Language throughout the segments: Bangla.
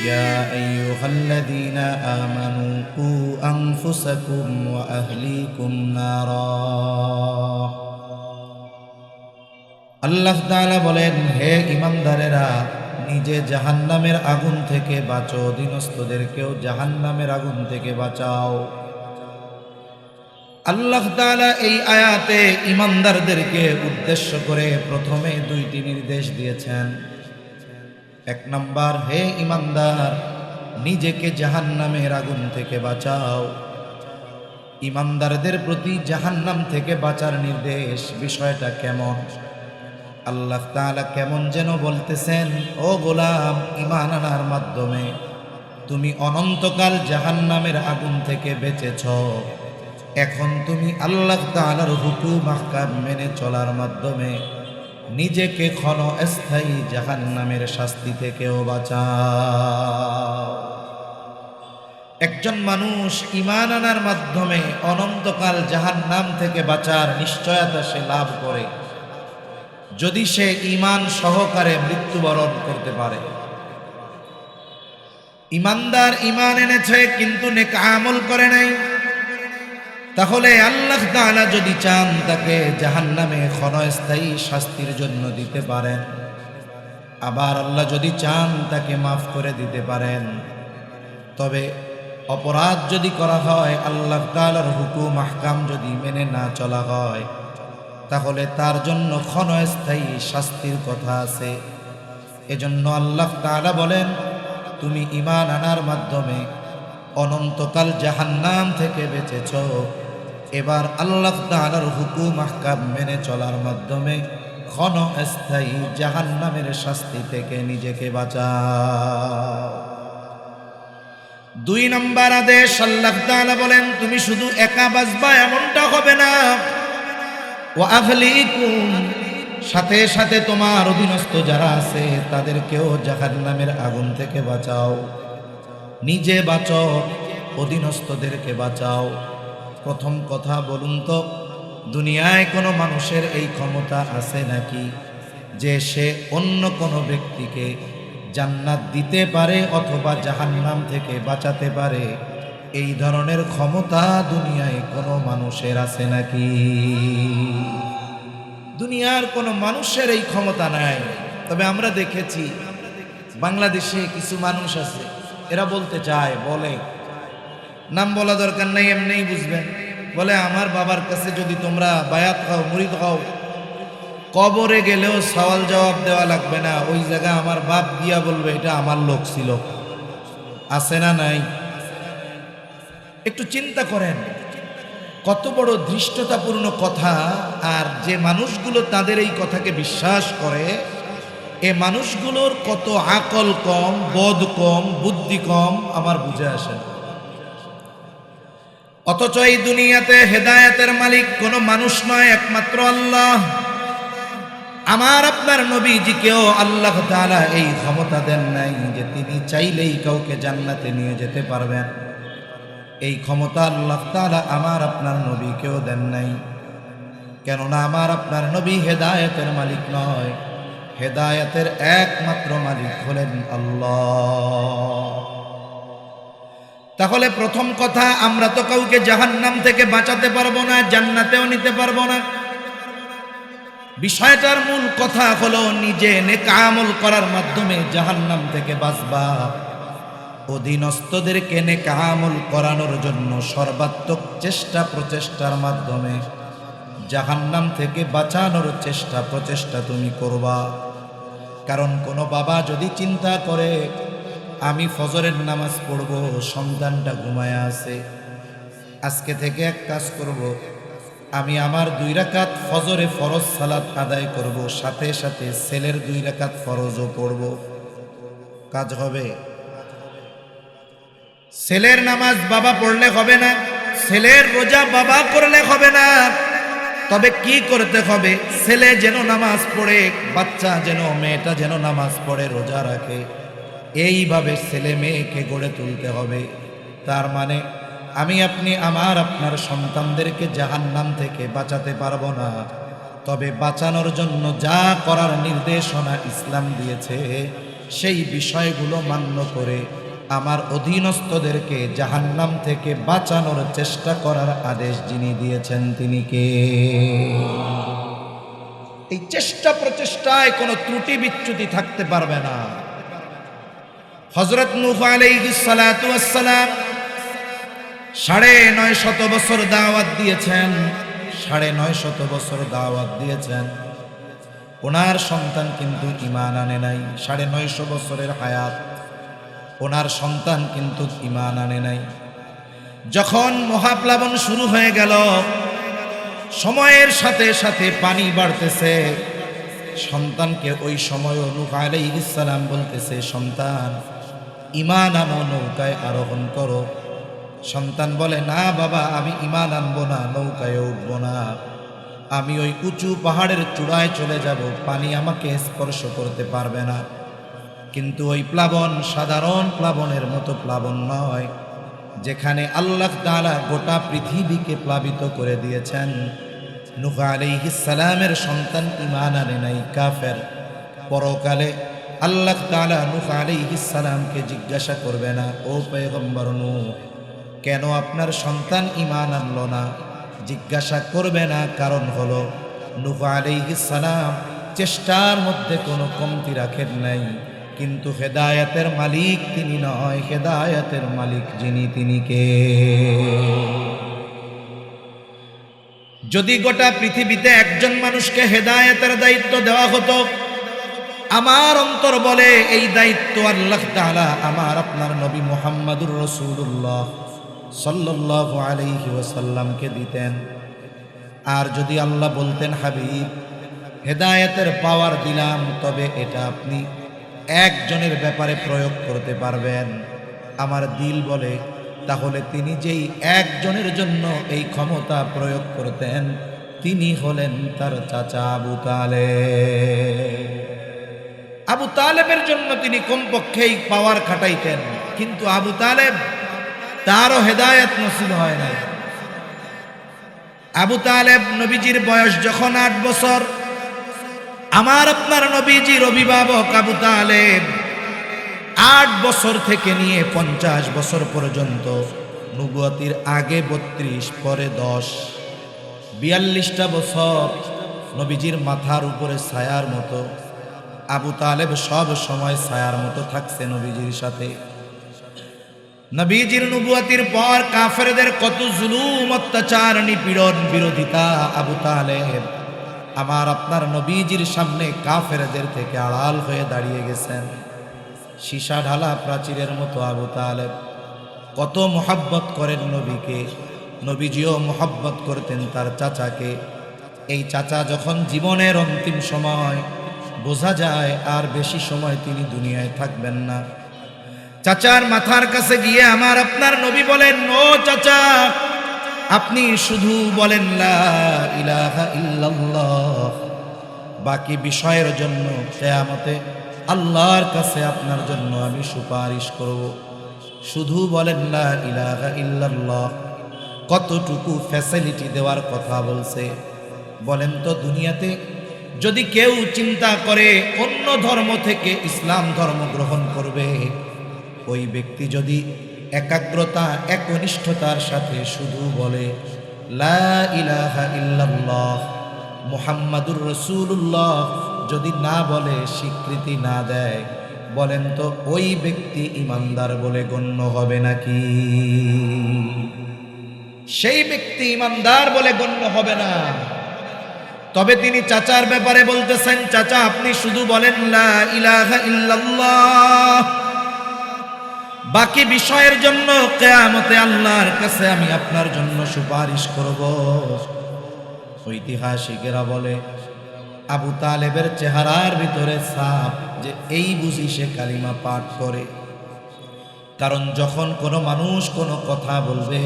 يا أيها الذين آمنوا قوا أنفسكم وأهليكم نارا আল্লাহ তাআলা বলেন, হে ঈমানদারেরা, নিজে জাহান্নামের আগুন থেকে বাঁচো, অধীনস্থদেরকেও জাহান্নামের আগুন থেকে বাঁচাও। আল্লাহ তাআলা এই আয়াতে ঈমানদারদেরকে উদ্দেশ্য করে প্রথমে দুইটি নির্দেশ দিয়েছেন। এক নাম্বার, হে ঈমানদার, নিজেকে জাহান্নামের আগুন থেকে বাঁচাও। ঈমানদারদের প্রতি জাহান্নাম থেকে বাঁচার নির্দেশ, বিষয়টা কেমন? আল্লাহ তাআলা কেমন যেন বলতেছেন, ও গোলাম, ঈমান আনার মাধ্যমে তুমি অনন্তকাল জাহান্নামের আগুন থেকে বেঁচেছ। এখন তুমি আল্লাহ তাআলার হুকুম আহকাম মেনে চলার মাধ্যমে নিজেকে ক্ষণস্থায়ী জাহান্নামের শাস্তি থেকেও বাঁচাও। একজন মানুষ ঈমান আনার মাধ্যমে অনন্তকাল জাহান্নাম থেকে বাঁচার নিশ্চয়তা সে লাভ করে যদি সে ঈমান সহকারে মৃত্যুবরণ করতে পারে। ঈমানদার ঈমান এনেছে কিন্তু নেক আমল করে নাই, তাহলে আল্লাহ তাআলা যদি চান তাকে জাহান্নামে ক্ষণস্থায়ী শাস্তির জন্য দিতে পারেন, আবার আল্লাহ যদি চান তাকে মাফ করে দিতে পারেন। তবে অপরাধ যদি করা হয়, আল্লাহ তাআলার হুকুম আহকাম যদি মেনে না চলা হয়, তাহলে তার জন্য ক্ষণস্থায়ী শাস্তির কথা আছে। এজন্য আল্লাহ তাআলা বলেন, তুমি ঈমান আনার মাধ্যমে অনন্তকাল জাহান্নাম থেকে বেঁচেছ, এবার আল্লাহ তাআলার হুকুম আহকাম মেনে চলার মাধ্যমে ক্ষণস্থায়ী জাহান্নামের শাস্তি থেকে নিজেকে বাঁচাও। দুই নম্বর আদেশ, আল্লাহ তাআলা বলেন, তুমি শুধু একা বাঁচবা এমনটা হবে না, ওয়া আহলিকুম, সাথে সাথে তোমার অধীনস্থ যারা আছে তাদেরকেও জাহান্নামের আগুন থেকে বাঁচাও। নিজে বাঁচো, অধীনস্থদেরকে বাঁচাও। প্রথম কথা বলুন তো, দুনিয়ায় কোনো মানুষের এই ক্ষমতা আছে নাকি যে সে অন্য কোনো ব্যক্তিকে জান্নাত দিতে পারে অথবা জাহান্নাম থেকে বাঁচাতে পারে? এই ধরনের ক্ষমতা দুনিয়ায় কোনো মানুষের আছে নাকি? দুনিয়ার কোনো মানুষের এই ক্ষমতা নাই। তবে আমরা দেখেছি বাংলাদেশে কিছু মানুষ আছে, এরা বলতে চায়, বলে, নাম বলা দরকার নাই, এমনিই বুঝবেন, বলে আমার বাবার কাছে যদি তোমরা বায়াত হও, মুরিদ হও, কবরে গেলেও সওয়াল জবাব দেওয়া লাগবে না, ওই জায়গা আমার বাপ দিয়া বলবে এটা আমার লোক ছিল। আছে না নাই? একটু চিন্তা করেন, কত বড় ধৃষ্টতাপূর্ণ কথা। আর যে মানুষগুলো তাদের এই কথাকে বিশ্বাস করে, এ মানুষগুলোর কত আকল কম, বোধ কম, বুদ্ধি কম, আমার বুঝে আসে না। অথচ এই দুনিয়াতে হেদায়েতের মালিক কোনো মানুষ নয়, একমাত্র আল্লাহ। আমার আপনার নবীজিকেও আল্লাহ তাআলা এই ক্ষমতা দেন নাই যে তিনি চাইলেই কাউকে জান্নাতে নিয়ে যেতে পারবেন। এই ক্ষমতা আল্লাহ তাআলা আমার আপনার নবীকেও দেন নাই। কেননা আমার আপনার নবী হেদায়েতের মালিক নয়, হেদায়েতের একমাত্র মালিক হলেন আল্লাহ। তাহলে প্রথম কথা, আমরা তো কাউকে জাহান্নাম থেকে বাঁচাতে পারবো না, জান্নাতেও নিতে পারবো না। বিষয়টার মূল কথা হলো নিজে নেক আমল করার মাধ্যমে জাহান্নাম থেকে বাঁচবা, অধীনস্থদেরকে নেক আমল করানোর জন্য সর্বাত্মক চেষ্টা প্রচেষ্টার মাধ্যমে জাহান্নাম থেকে বাঁচানোর চেষ্টা প্রচেষ্টা তুমি করবা। কারণ কোনো বাবা যদি চিন্তা করে আমি ফজরের নামাজ পড়ব, সন্তানটা ঘুমায়া আছে, আজকে থেকে এক কাজ করব, আমি আমার 2 রাকাত ফজরে ফরজ সালাত আদায় করব, সাথে সাথে ছেলের 2 রাকাত ফরজও পড়ব, কাজ হবে? ছেলের নামাজ বাবা পড়লে হবে না, ছেলের রোজা বাবা করলে হবে না। তবে কি করতে হবে? ছেলে যেন নামাজ পড়ে, বাচ্চা যেন, মেয়েটা যেন নামাজ পড়ে, রোজা রাখে, এইভাবে ছেলে মেয়েকে গড়ে তুলতে হবে। তার মানে আমি আপনি আমার আপনার সন্তানদেরকে জাহান্নাম থেকে বাঁচাতে পারবো না, তবে বাঁচানোর জন্য যা করার নির্দেশনা ইসলাম দিয়েছে সেই বিষয়গুলো মান্য করে আমার অধীনস্থদেরকে জাহান্নাম থেকে বাঁচানোর চেষ্টা করার আদেশ যিনি দিয়েছেন তিনি কে? এই চেষ্টা প্রচেষ্টায় কোনো ত্রুটি বিচ্যুতি থাকতে পারবে না। হযরত নূহ আলাইহিস সালাতু ওয়াস সালাম 950 বছর দাওয়াত দিয়েছেন, 950 বছর দাওয়াত দিয়েছেন। ওনার সন্তান কিন্তু ঈমান আনে নাই। 950 বছরের হায়াত, ওনার সন্তান কিন্তু ঈমান আনে নাই। যখন মহাপ্লাবন শুরু হয়ে গেল, সময়ের সাথে সাথে পানি বাড়তেছে, সন্তানকে ওই সময় নূহ আলাইহিস সালাম বলতেছে, সন্তান ঈমান আনো, নৌকায় আরোহণ করো। সন্তান বলে, না বাবা, আমি ঈমান আনবো না, নৌকায় উঠবো না, আমি ওই উঁচু পাহাড়ের চূড়ায় চলে যাব, পানি আমাকে স্পর্শ করতে পারবে না। কিন্তু ওই প্লাবন সাধারণ প্লাবনের মতো প্লাবন নয়, যেখানে আল্লাহ তাআলা গোটা পৃথিবীকে প্লাবিত করে দিয়েছেন। নূহ আলাইহিস সালামের সন্তান ঈমান আনে নাই, কাফের। পরকালে আল্লাহ তাআলা নূহ আলাইহিস সালামকে জিজ্ঞাসা করবে না, ও পয়গম্বর নূহ, কেন আপনার সন্তান ঈমান আনলো না? জিজ্ঞাসা করবে না, কারণ হলো নূহ আলাইহিস সালাম চেষ্টার মধ্যে কোনো কমতি রাখেন নাই। কিন্তু হেদায়েতের মালিক তিনি নয়, হেদায়েতের মালিক যিনি তিনি কে? যদি গোটা পৃথিবীতে একজন মানুষকে হেদায়েতের দায়িত্ব দেওয়া হতো, আমার অন্তর বলে এই দায়িত্ব আল্লাহ তাআলা আমার আপনার নবী মুহাম্মদুর রাসূলুল্লাহ সাল্লাল্লাহু আলাইহি ওয়াসাল্লামকে দিতেন। আর যদি আল্লাহ বলতেন, হাবিব হেদায়েতের পাওয়ার দিলাম, তবে এটা আপনি একজনের ব্যাপারে প্রয়োগ করতে পারবেন, আমার দিল বলে তাহলে তিনি যেই একজনের জন্য এই ক্ষমতা প্রয়োগ করতেন তিনি হলেন তার চাচা আবু তালেব। আবু তালেবের জন্য তিনি কমপক্ষেই পাওয়ার খাটাইতেন, কিন্তু আবু তালেব তারও হেদায়েত নসিব হয় নাই। আবু তালেব নবীজির বয়স যখন 8 বছর, আমার আপনার নবীজির অভিভাবক আবু তালেব 8 বছর থেকে নিয়ে 50 বছর পর্যন্ত, নবুয়তির আগে 32, পরে 10, 42টা বছর নবীজির মাথার উপরে ছায়ার মতো আবু তালেব সব সময় ছায়ার মতো থাকছে নবীজির সাথে। নবীজির নবুয়তির পর কাফেরদের কত জুলুম, অত্যাচার, নিপীড়ন, বিরোধিতা আবু তালেব আমার আপনার নবীজির সামনে কাফেরদের থেকে আড়াল হয়ে দাঁড়িয়ে গেছেন। সীসা ঢালা প্রাচীরের মতো আবু তালেব কত মোহাব্বত করেন নবীকে, নবীজিও মোহাব্বত করতেন তার চাচাকে। এই চাচা যখন জীবনের অন্তিম সময়, বোঝা যায় আর বেশি সময় তিনি দুনিয়ায় থাকবেন না, চাচার মাথার কাছে গিয়ে আমার আপনার নবী বলেন, ও চাচা, আপনি শুধু বলেন লা ইলাহা ইল্লাল্লাহ, বাকি বিষয়ের জন্য কিয়ামতে আল্লাহর কাছে আপনার জন্য আমি সুপারিশ করব। শুধু বলেন লা ইলাহা ইল্লাল্লাহ। কতটুকু ফ্যাসিলিটি দেওয়ার কথা বলছে বলেন তো। দুনিয়াতে যদি কেউ চিন্তা করে অন্য ধর্ম থেকে ইসলাম ধর্ম গ্রহণ করবে, ওই ব্যক্তি যদি একাগ্রতা, একনিষ্ঠতার সাথে শুধু বলে লা ইলাহা ইল্লাল্লাহ মুহাম্মাদুর রাসূলুল্লাহ, যদি না বলে, স্বীকৃতি না দেয়, বলেন তো ওই ব্যক্তি ইমানদার বলে গণ্য হবে নাকি? সেই ব্যক্তি ইমানদার বলে গণ্য হবে না। তবে তিনি চাচার ব্যাপারে বলতেছেন, চাচা আপনি শুধু বলেন লা ইলাহা ইল্লাল্লাহ, বাকি বিষয়ের জন্য কিয়ামতে আল্লাহর কাছে আমি আপনার জন্য সুপারিশ করব। ঐতিহাসিকেরা বলে আবু তালেবের চেহারার ভিতরে ছাপ যে এই বুঝি সে কালিমা পাঠ করে। কারণ যখন কোনো মানুষ কোনো কথা বলবে,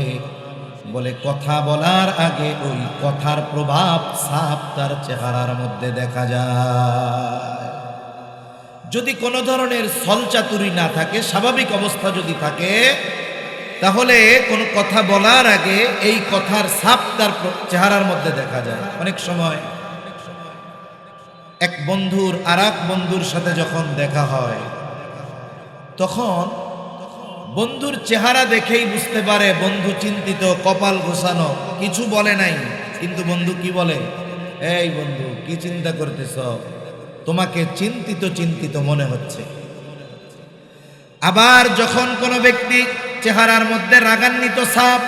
বলে কথা বলার আগে ওই কথার প্রভাব ছাপ তার চেহারার মধ্যে দেখা যায়। যদি কোনো ধরনের ছলচাতুরি না থাকে, স্বাভাবিক অবস্থা যদি থাকে, তাহলে কোনো কথা বলার আগে এই কথার ছাপ তার চেহারার মধ্যে দেখা যায়। অনেক সময় এক বন্ধুর আর এক বন্ধুর সাথে যখন দেখা হয়, তখন বন্ধুর চেহারা দেখেই বুঝতে পারে বন্ধু চিন্তিত, কপাল গোছানো, কিছু বলে নাই। কিন্তু বন্ধু কি বলে, এই বন্ধু কি চিন্তা করতেছ, তোমাকে চিন্তিত চিন্তিত মনে হচ্ছে। আবার যখন কোনো ব্যক্তি চেহারার মধ্যে রাগান্বিত ছাপ,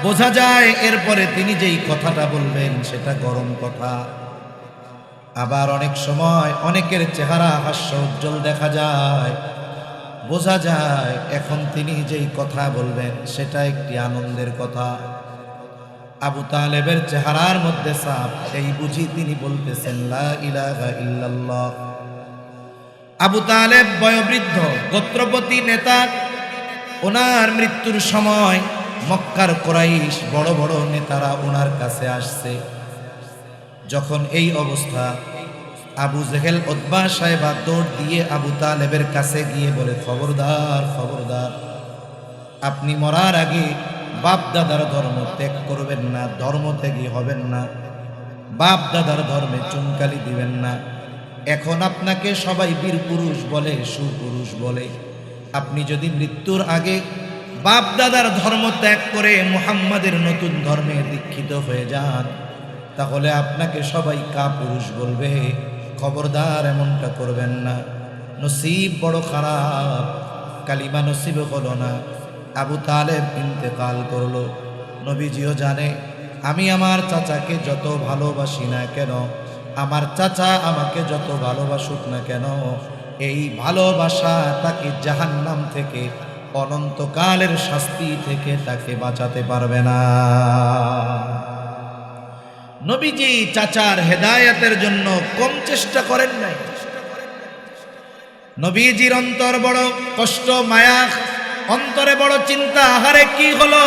বোঝা যায় এরপরে তিনি যেই কথাটা বলবেন সেটা গরম কথা। আবার অনেক সময় অনেকের চেহারা হাস্য উজ্জ্বল দেখা যায়, বোঝা যায় এখন তিনি যেই কথা বলবেন সেটা একটি আনন্দের কথা। আবু তালেবের চেহারার মধ্যে ছাপ, এই বুঝি তিনি বলতেছেন লা ইলাহা ইল্লাল্লাহ। আবু তালেব বয়োবৃদ্ধ, গোত্রপতি নেতা। ওনার মৃত্যুর সময় মক্কার কুরাইশ বড় বড় নেতারা ওনার কাছে আসছে। যখন এই অবস্থা, আবু জেহেল উতবা সাহেবা দৌড় দিয়ে আবু তালেবের কাছে গিয়ে বলে, খবরদার খবরদার, আপনি মরার আগে বাপ দাদার ধর্ম ত্যাগ করবেন না, ধর্ম ত্যাগী হবেন না, বাপ দাদার ধর্মে চুনকালি দিবেন না। এখন আপনাকে সবাই বীর পুরুষ বলে, সুপুরুষ বলে। আপনি যদি মৃত্যুর আগে বাপ দাদার ধর্ম ত্যাগ করে মুহাম্মাদের নতুন ধর্মে দীক্ষিত হয়ে যান, তাহলে আপনাকে সবাই কাপুরুষ বলবে। খবরদার এমনটা করবেন না, নসিব বড় খারাপ। কালিমা নসিব হলো না, আবু তালেব ইন্তেকাল করলো। নবীজিও জানে আমি আমার চাচাকে যত ভালোবাসি না কেন, আমার চাচা আমাকে যত ভালোবাসুক না কেন, এই ভালোবাসা তাকে জাহান্নাম থেকে, অনন্তকালের শাস্তি থেকে তাকে বাঁচাতে পারবে না। নবীজি চাচার হেদায়েতের জন্য কম চেষ্টা করেন নাই। নবীজির অন্তর বড় কষ্ট, মায়া, অন্তরে বড় চিন্তা, আহারে কি হলো।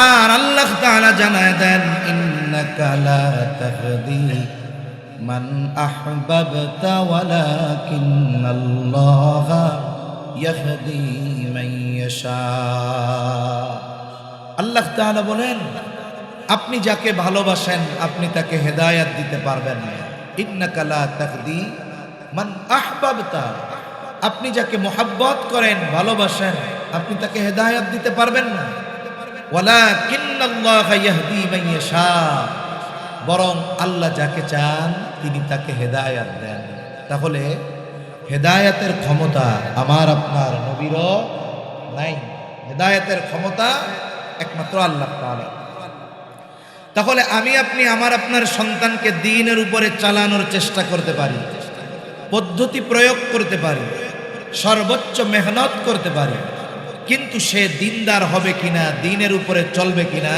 আর আল্লাহ তাআলা জানায় দেন, ইন্নাকা লা তাহদি মান আহবাবতা ওয়ালাকিন্নাল্লাহা ইয়াহদি মান ইয়াশা। আল্লাহ তাআলা বলেন, আপনি যাকে ভালোবাসেন আপনি তাকে হেদায়েত দিতে পারবেন না। ইন্নাকা লা তাহদি মান আহবাবতা, আপনি যাকে মোহাব্বত করেন, ভালোবাসেন, আপনি তাকে হেদায়েত দিতে পারবেন না। ওয়ালাকিন্নাল্লাহা ইয়াহদি মান ইয়াশা, বরং আল্লাহ যাকে চান তিনি তাকে হেদায়েত দেন। তাহলে হেদায়েতের ক্ষমতা আমার আপনার নবীরও নাই, হেদায়েতের ক্ষমতা একমাত্র আল্লাহ তাআলা। তাহলে আমি আপনি আমার আপনার সন্তানকে দ্বীনের উপরে চালানোর চেষ্টা করতে পারি, পদ্ধতি প্রয়োগ করতে পারি, সর্বোচ্চ মেহনত করতে পারি, কিন্তু সে দিনদার হবে কিনা, দ্বীনের উপরে চলবে কিনা,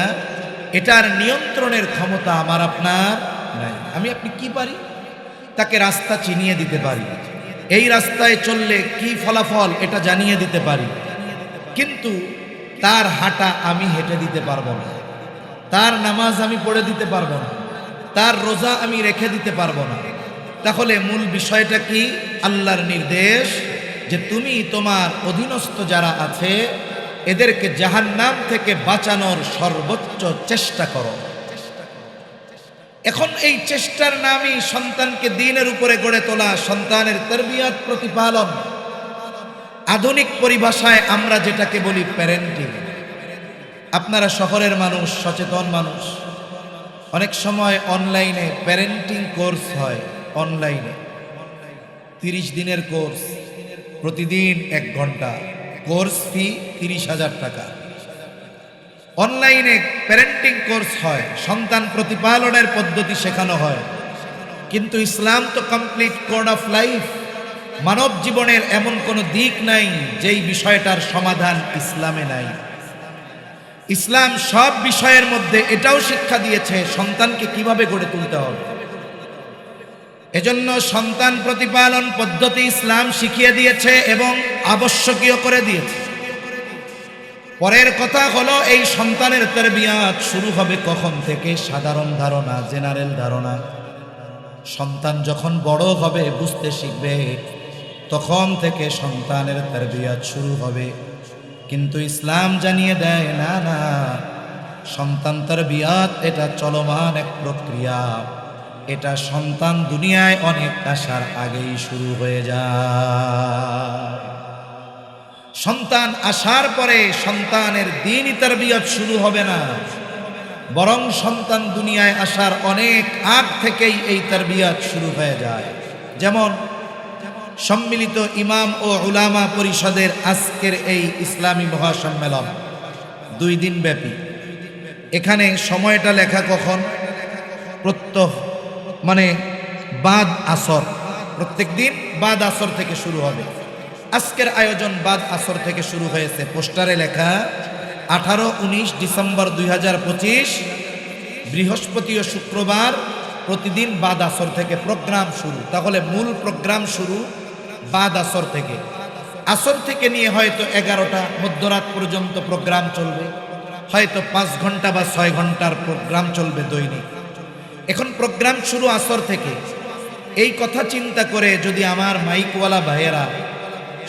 এটার নিয়ন্ত্রণের ক্ষমতা আমার আপনার নাই। আমি আপনি কি পারি, তাকে রাস্তা চিনিয়ে দিতে পারি, এই রাস্তায় চললে কি ফলাফল এটা জানিয়ে দিতে পারি, কিন্তু তার হাঁটা আমি হেঁটে দিতে পারবো না, তার নামাজ আমি পড়ে দিতে পারবো না, তার রোজা আমি রেখে দিতে পারবো না। তাহলে মূল বিষয়টা কি? আল্লাহর নির্দেশ যে তুমি তোমার অধীনস্থ যারা আছে এদেরকে জাহান্নাম থেকে বাঁচানোর সর্বোচ্চ চেষ্টা করো। এখন এই চেষ্টার নামই সন্তানকে দ্বীনের উপরে গড়ে তোলা, সন্তানের তারবিয়াত, প্রতিপালন। আধুনিক পরিভাষায় আমরা যেটাকে বলি প্যারেন্টিং। আপনারা শহরের মানুষ, সচেতন মানুষ, অনেক সময় অনলাইনে প্যারেন্টিং কোর্স হয়। অনলাইনে 30 দিনের কোর্স, প্রতিদিন 1 ঘন্টা, কোর্স ফি 30,000 টাকা। অনলাইনে প্যারেন্টিং কোর্স হয়, সন্তান প্রতিপালনের পদ্ধতি শেখানো হয়। কিন্তু ইসলাম তো কমপ্লিট কোড অফ লাইফ। মানব জীবনের এমন কোনো দিক নাই যেই বিষয়টার সমাধান ইসলামে নাই। ইসলাম সব বিষয়ের মধ্যে এটাও শিক্ষা দিয়েছে সন্তানকে কিভাবে গড়ে তুলতে হবে। এজন্য সন্তান প্রতিপালন পদ্ধতি ইসলাম শিখিয়ে দিয়েছে এবং আবশ্যকীয় করে দিয়েছে। পরের কথা হলো এই সন্তানের তারবিয়াত শুরু হবে কখন থেকে? সাধারণ ধারণা, জেনারেল ধারণা। সন্তান যখন বড় হবে, বুঝতে শিখবে, তখন থেকে সন্তানের তারবিয়াত শুরু হবে। কিন্তু ইসলাম জানিয়ে দেয়, না না, সন্তান তারবিয়াত এটা চলমান এক প্রক্রিয়া, এটা সন্তান দুনিয়ায় অনেক আসার আগেই শুরু হয়ে যায়। সন্তান আসার পরে সন্তানের দ্বীনি তারবিয়ত শুরু হবে না, বরং সন্তান দুনিয়ায় আসার অনেক আগ থেকেই এই তারবিয়ত শুরু হয়ে যায়। যেমন সম্মিলিত ইমাম ও উলামা পরিষদের আজকের এই ইসলামী মহাসম্মেলন 2 দিন ব্যাপী। এখানে সময়টা লেখা কখন? প্রত্যহ মানে বাদ আসর, প্রত্যেক দিন বাদ আসর থেকে শুরু হবে। আজকের আয়োজন বাদ আসর থেকে শুরু হয়েছে। পোস্টারে লেখা 18-19 ডিসেম্বর 2025 বৃহস্পতি ও শুক্রবার প্রতিদিন বাদ আসর থেকে প্রোগ্রাম শুরু। তাহলে মূল প্রোগ্রাম শুরু বাদ আসর থেকে। আসর থেকে নিয়ে হয়তো 11টা মধ্যরাত পর্যন্ত প্রোগ্রাম চলবে, হয়তো 5 ঘন্টা বা 6 ঘন্টার প্রোগ্রাম চলবে দৈনিক। এখন প্রোগ্রাম শুরু আসর থেকে। এই কথা চিন্তা করে যদি আমার মাইকওয়ালা ভাইয়েরা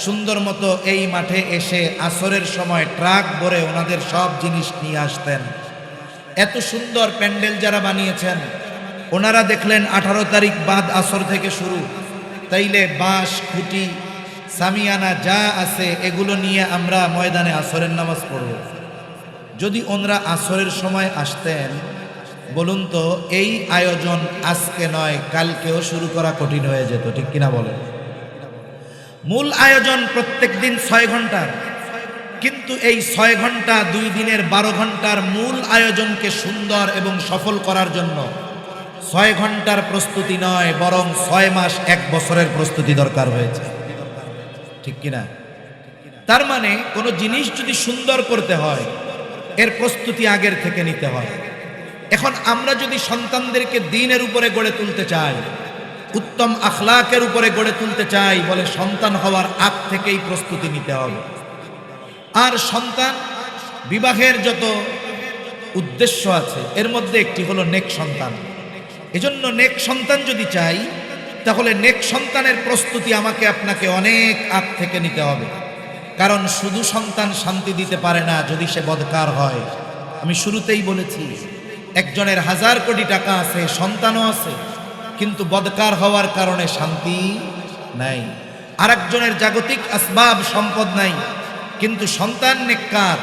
সুন্দর মতো এই মাঠে এসে আসরের সময় ট্রাক ভরে ওনাদের সব জিনিস নিয়ে আসতেন, এত সুন্দর প্যান্ডেল যারা বানিয়েছেন ওনারা দেখলেন 18 তারিখ বাদ আসর থেকে শুরু, তাইলে বাঁশ, খুঁটি, সামিয়ানা যা আছে এগুলো নিয়ে আমরা ময়দানে আসরের নামাজ পড়ব। যদি ওনারা আসরের সময় আসতেন, বলুন তো এই আয়োজন আজকে নয় কালকেও শুরু করা কঠিন হয়ে যেত, ঠিক কিনা বলেন? মূল আয়োজন প্রত্যেক দিন 6 ঘন্টার, কিন্তু এই 6 ঘন্টা 2 দিনের 12 ঘন্টার মূল আয়োজনকে সুন্দর এবং সফল করার জন্য 6 ঘন্টার প্রস্তুতি নয়, বরং 6 মাস 1 বছরের প্রস্তুতি দরকার হয়েছে, ঠিক কিনা? তার মানে কোনো জিনিস যদি সুন্দর করতে হয় এর প্রস্তুতি আগের থেকে নিতে হয়। এখন আমরা যদি সন্তানদেরকে দ্বীনের উপরে গড়ে তুলতে চাই, উত্তম আখলাকের উপরে গড়ে তুলতে চাই, বলে সন্তান হওয়ার আগ থেকেই প্রস্তুতি নিতে হবে। আর সন্তান বিবাহের যত উদ্দেশ্য আছে এর মধ্যে একটি হলো নেক সন্তান। এজন্য নেক সন্তান যদি চাই, তাহলে নেক সন্তানের প্রস্তুতি আমাকে আপনাকে অনেক আগ থেকে নিতে হবে। কারণ শুধু সন্তান শান্তি দিতে পারে না যদি সে বদকার হয়। আমি শুরুতেই বলেছি, একজনের 1000 কোটি টাকা আছে, সন্তানও আছে, কিন্তু বদকার হওয়ার কারণে শান্তি নাই। আরেকজনের জাগতিক আসবাব সম্পদ নাই, কিন্তু সন্তান নেককার।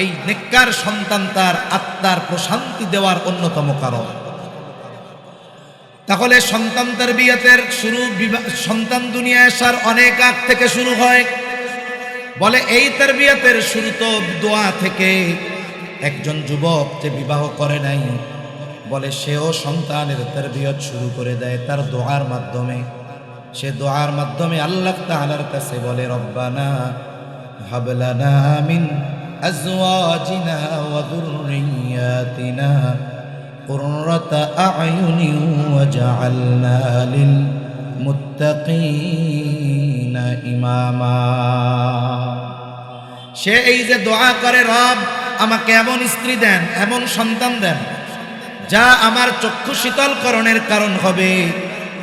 এই নেককার সন্তান তার আত্মার প্রশান্তি দেওয়ার অন্যতম কারণ। তাহলে সন্তান তারবিয়তের শুরু সন্তান দুনিয়ায় আসার অনেক আগ থেকে শুরু হয়। বলে এই তারবিয়তের শুরু তো দোয়া থেকে। একজন যুবক যে বিবাহ করে নাই, বলে সেও সন্তানের তারবিয়ত শুরু করে দেয় তার দোয়ার মাধ্যমে। সে দোয়ার মাধ্যমে আল্লাহ তাআলার কাছে বলে, রব্বানা হাব লানা মিন আজওয়াজিনা ওয়া যুররিয়াতিনা কুররাতা আ'য়ুনিন ওয়াজআলনা লিল মুত্তাকিনা ইমামা। সে এই যে দোয়া করে, রব আমাকে এমন স্ত্রী দেন, এমন সন্তান দেন যা আমার চক্ষু শীতলকরণের কারণ হবে।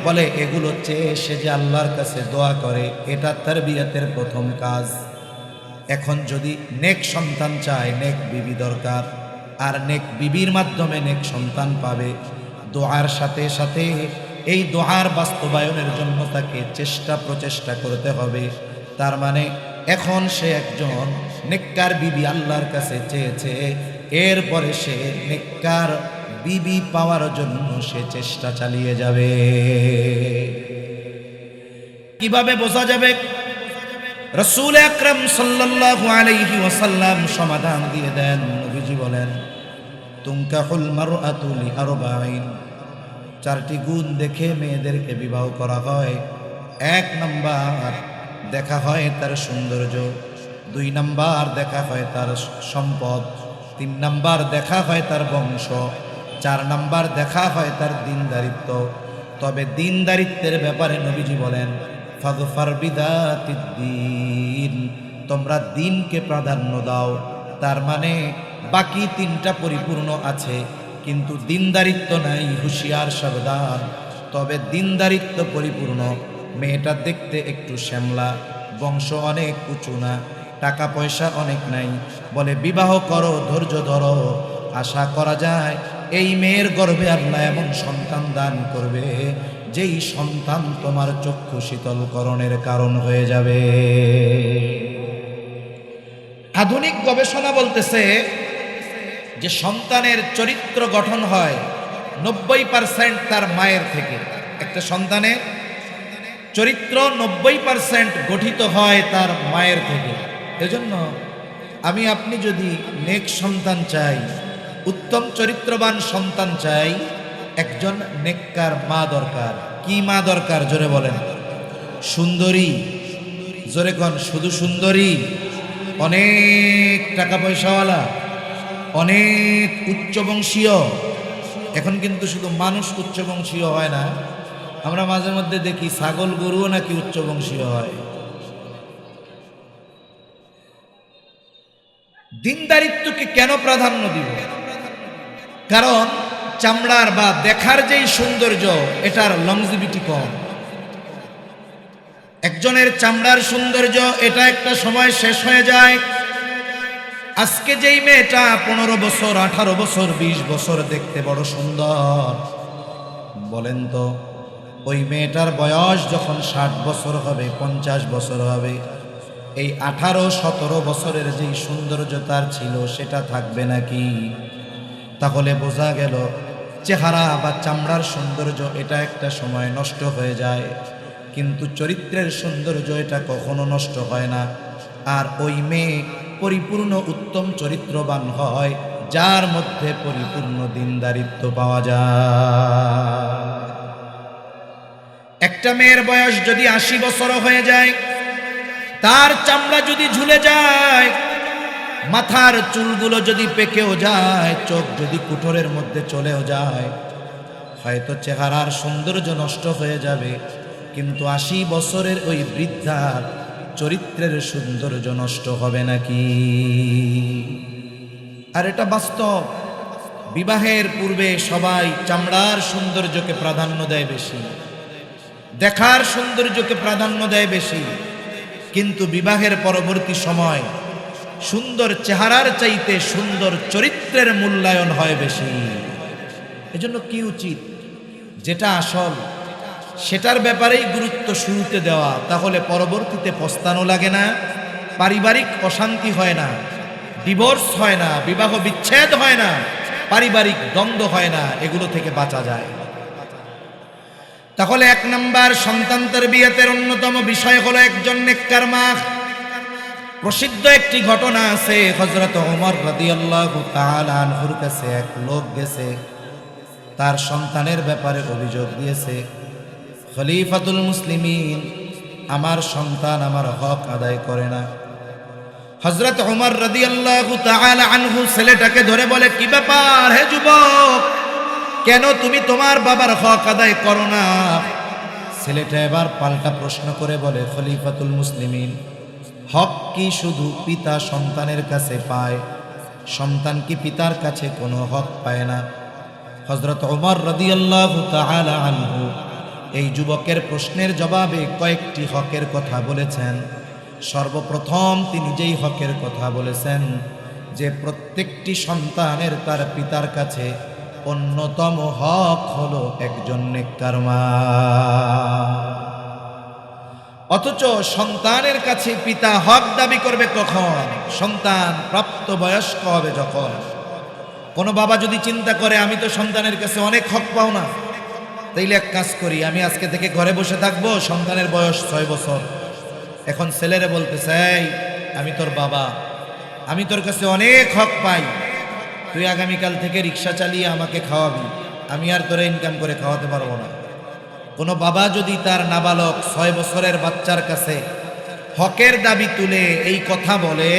বলে এগুলো চেয়ে সে যে আল্লাহর কাছে দোয়া করে, এটা তারবিয়তের প্রথম কাজ। এখন যদি নেক সন্তান চায়, নেক বিবি দরকার। আর নেক বিবির মাধ্যমে নেক সন্তান পাবে। দোয়ার সাথে সাথে এই দোয়ার বাস্তবায়নের জন্য তাকে চেষ্টা প্রচেষ্টা করতে হবে। তার মানে এখন সে একজন নেককার বিবি আল্লাহর কাছে চেয়েছে, এরপরে সে নেককার বিবি পাওয়ার জন্য সে চেষ্টা চালিয়ে যাবে। কিভাবে বোঝা যাবে? রাসূল আকরাম সাল্লাল্লাহু আলাইহি ওয়াসাল্লাম সমাধান দিয়ে দেন। নবীজি বলেন, তুনকাহুল মারআতু লিআরবাঈন, 4টি গুণ দেখে মেয়েদেরকে বিবাহ করা হয়। 1 নাম্বার দেখা হয় তার সৌন্দর্য, 2 নাম্বার দেখা হয় তার সম্পদ, 3 নাম্বার দেখা হয় তার বংশ, 4 নাম্বার দেখা হয় তার দিনদারিত্ব। তবে দিনদারিত্বের ব্যাপারে নবীজি বলেন, ফাযফার বিদাতিদ দ্বীন, তোমরা দিনকে প্রাধান্য দাও। তার মানে বাকি 3টা পরিপূর্ণ আছে, কিন্তু দিনদারিত্ব নাই, হুঁশিয়ার সাবধান। তবে দিনদারিত্ব পরিপূর্ণ, মেয়েটা দেখতে একটু শ্যামলা, বংশ অনেক উঁচু না, টাকা পয়সা অনেক নাই, বলে বিবাহ করো, ধৈর্য ধরো। আশা করা যায় এই মেয়ের গর্ভে আল্লাহ এমন সন্তান দান করবে যেই সন্তান তোমার চক্ষু শীতলকরণের কারণ হয়ে যাবে। আধুনিক গবেষণা বলতেছে যে সন্তানের চরিত্র গঠন হয় 90% তার মায়ের থেকে। একটা সন্তানের চরিত্র 90% গঠিত হয় তার মায়ের থেকে। এজন্য আমি আপনি যদি নেক সন্তান চাই, উত্তম চরিত্রবান সন্তান চাই, একজন নেককার মা দরকার। কি মা দরকার জোরে বলেন? সুন্দরী। জোরে কোন? শুধু সুন্দরী? অনেক টাকা পয়সাওয়ালা, অনেক উচ্চবংশীয়? এখন কিন্তু শুধু মানুষ উচ্চবংশীয় হয় না, আমরা মাঝে মধ্যে দেখি ছাগল গরুও নাকি উচ্চবংশীয় হয়। দিনদারিত্বকে কেন প্রাধান্য দিব? কারণ চামড়ার বা দেখার যেই সৌন্দর্য, এটার লংজিভিটি কম। একজনের চামড়ার সৌন্দর্য এটা একটা সময় শেষ হয়ে যায়। আজকে যেই মেয়েটা 15 বছর, 18 বছর, 20 বছর দেখতে বড় সুন্দর, বলেন তো ওই মেয়েটার বয়স যখন 60 বছর হবে, 50 বছর হবে, এই 18-17 বছরের যেই সৌন্দর্য তার ছিল সেটা থাকবে নাকি? তাহলে বোঝা গেল চেহারা বা চামড়ার সৌন্দর্য এটা একটা সময় নষ্ট হয়ে যায়, কিন্তু চরিত্রের সৌন্দর্য এটা কখনো নষ্ট হয় না। আর ওই মেয়ে পরিপূর্ণ উত্তম চরিত্রবান হয় যার মধ্যে পরিপূর্ণ দিনদারিত্ব পাওয়া যায়। একটা মেয়ের বয়স যদি 80 বছর হয়ে যায়, তার চামড়া যদি ঝুলে যায়, মাথার চুলগুলো যদি পেকেও যায়, চোখ যদি কুঠোরের মধ্যে চলেও যায়, হয়তো চেহারার সৌন্দর্য নষ্ট হয়ে যাবে, কিন্তু 80 বছরের ওই বৃদ্ধার চরিত্রের সৌন্দর্য নষ্ট হবে নাকি? আর এটা বাস্তব। বিবাহের পূর্বে সবাই চামড়ার সৌন্দর্যকে প্রাধান্য দেয় বেশি, দেখার সৌন্দর্যকে প্রাধান্য দেয় বেশি, কিন্তু বিবাহের পরবর্তী সময় সুন্দর চেহারার চাইতে সুন্দর চরিত্রের মূল্যায়ন হয় বেশি। এজন্য কি উচিত? যেটা আসল সেটার ব্যাপারেই গুরুত্ব শুরুতে দেওয়া, তাহলে পরবর্তীতে পস্তানো লাগে না, পারিবারিক অশান্তি হয় না, ডিভোর্স হয় না, বিবাহ বিচ্ছেদ হয় না, পারিবারিক দ্বন্দ্ব হয় না, এগুলো থেকে বাঁচা যায়। তাহলে 1 নাম্বার সন্তান তারবিয়াতের অন্যতম বিষয় হলো একজন নেককার মা। প্রসিদ্ধ একটি ঘটনা আছে, হযরত ওমর রাদিয়াল্লাহু তাআলা আনহুর কাছে এক লোক গেছে, তার সন্তানের ব্যাপারে অভিযোগ দিয়েছে, খলিফাতুল মুসলিমিন, আমার সন্তান আমার হক আদায় করে না। হযরত ওমর রাদিয়াল্লাহু তাআলা আনহু ছেলেটাকে ধরে বলে, কি ব্যাপার হে যুবক, কেন তুমি তোমার বাবার হক আদায় করো না? ছেলেটা এবার পাল্টা প্রশ্ন করে বলে, খলিফাতুল মুসলিমিন, হক কি শুধু পিতা সন্তানের কাছে পায়? সন্তান কি পিতার কাছে কোনো হক পায় না? হযরত ওমর রাদিয়াল্লাহু তাআলা আনহু এই যুবকের প্রশ্নের জবাবে কয়েকটি হকের কথা বলেছেন। সর্বপ্রথম তিনি যেই হকের কথা বলেছেন যে প্রত্যেকটি সন্তানের তার পিতার কাছে অন্যতম হক হলো একজন নেককার মা। অথচ সন্তানের কাছে পিতা হক দাবি করবে কখন? সন্তান প্রাপ্তবয়স্ক হবে যখন। কোনো বাবা যদি চিন্তা করে আমি তো সন্তানের কাছে অনেক হক পাও না, তাইলে এক কাজ করি, আমি আজকে থেকে ঘরে বসে থাকবো, সন্তানের বয়স 6 বছর, এখন ছেলেরে বলতেছে, এই আমি তোর বাবা, আমি তোর কাছে অনেক হক পাই, তুই আগামীকাল থেকে রিক্সা চালিয়ে আমাকে খাওয়াবি, আমি আর তোরে ইনকাম করে খাওয়াতে পারবো না। কোনো বাবা যদি তার নাবালক 6 বছরের বাচ্চার কাছে হকের দাবি তুলে এই কথা বলে,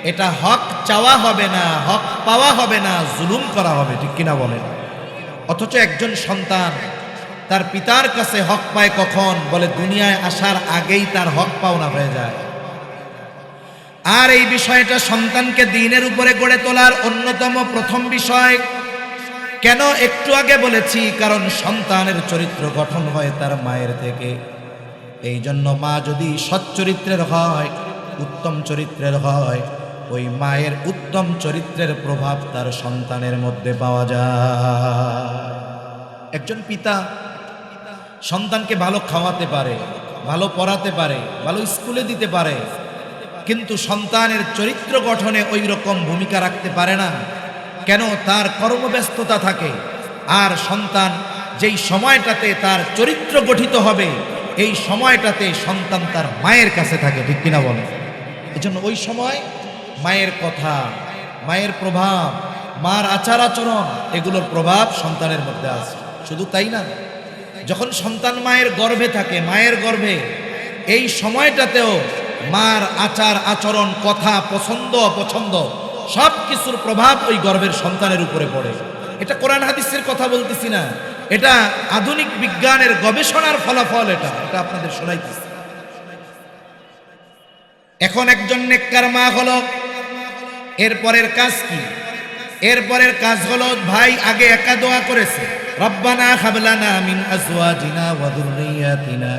এটা হক চাওয়া হবে না, হক পাওয়া হবে না, জুলুম করা হবে, ঠিক কিনা বলেন? অথচ একজন সন্তান তার পিতার কাছে হক পায় কখন? বলে দুনিয়ায় আসার আগেই তার হক পাওনা হয়ে যায়। আর এই বিষয়টা সন্তানকে দ্বীনের উপরে গড়ে তোলার অন্যতম প্রথম বিষয়। কেন? একটু আগে বলেছি, কারণ সন্তানের চরিত্র গঠন হয় তার মায়ের থেকে। এই জন্য মা যদি সৎ চরিত্রের হয়, উত্তম চরিত্রের হয়, ওই মায়ের উত্তম চরিত্রের প্রভাব তার সন্তানের মধ্যে পাওয়া যায়। একজন পিতা সন্তানকে ভালো খাওয়াতে পারে, ভালো পড়াতে পারে, ভালো স্কুলে দিতে পারে, কিন্তু সন্তানের চরিত্র গঠনে ওই রকম ভূমিকা রাখতে পারে না। কেন? তার কর্মব্যস্ততা থাকে। আর সন্তান যেই সময়টাতে তার চরিত্র গঠিত হবে, এই সময়টাতে সন্তান তার মায়ের কাছে থাকে, ঠিক কিনা বলে? এজন্য ওই সময় মায়ের কথা, মায়ের প্রভাব, মার আচার আচরণ, এগুলোর প্রভাব সন্তানের মধ্যে আছে। শুধু তাই না, যখন সন্তান মায়ের গর্ভে থাকে, মায়ের গর্ভে, এই সময়টাতেও মার আচার আচরণ, কথা, পছন্দ অপছন্দ সব কিছুর প্রভাব ওই গর্ভের সন্তানের উপরে পড়ে। এটা কোরআন হাদিসের কথা বলতেছি না, এটা আধুনিক বিজ্ঞানের গবেষণার ফলাফল। এটা আপনাদের শোনাইতেছি। এখন একজন নেককার মা হলো, এরপরের কাজ কি? এরপরের কাজ হলো, ভাই আগে একা দোয়া করেছে, রব্বানা হাব লানা মিন আজওয়াজিনা ওয়া যুররিয়াতিনা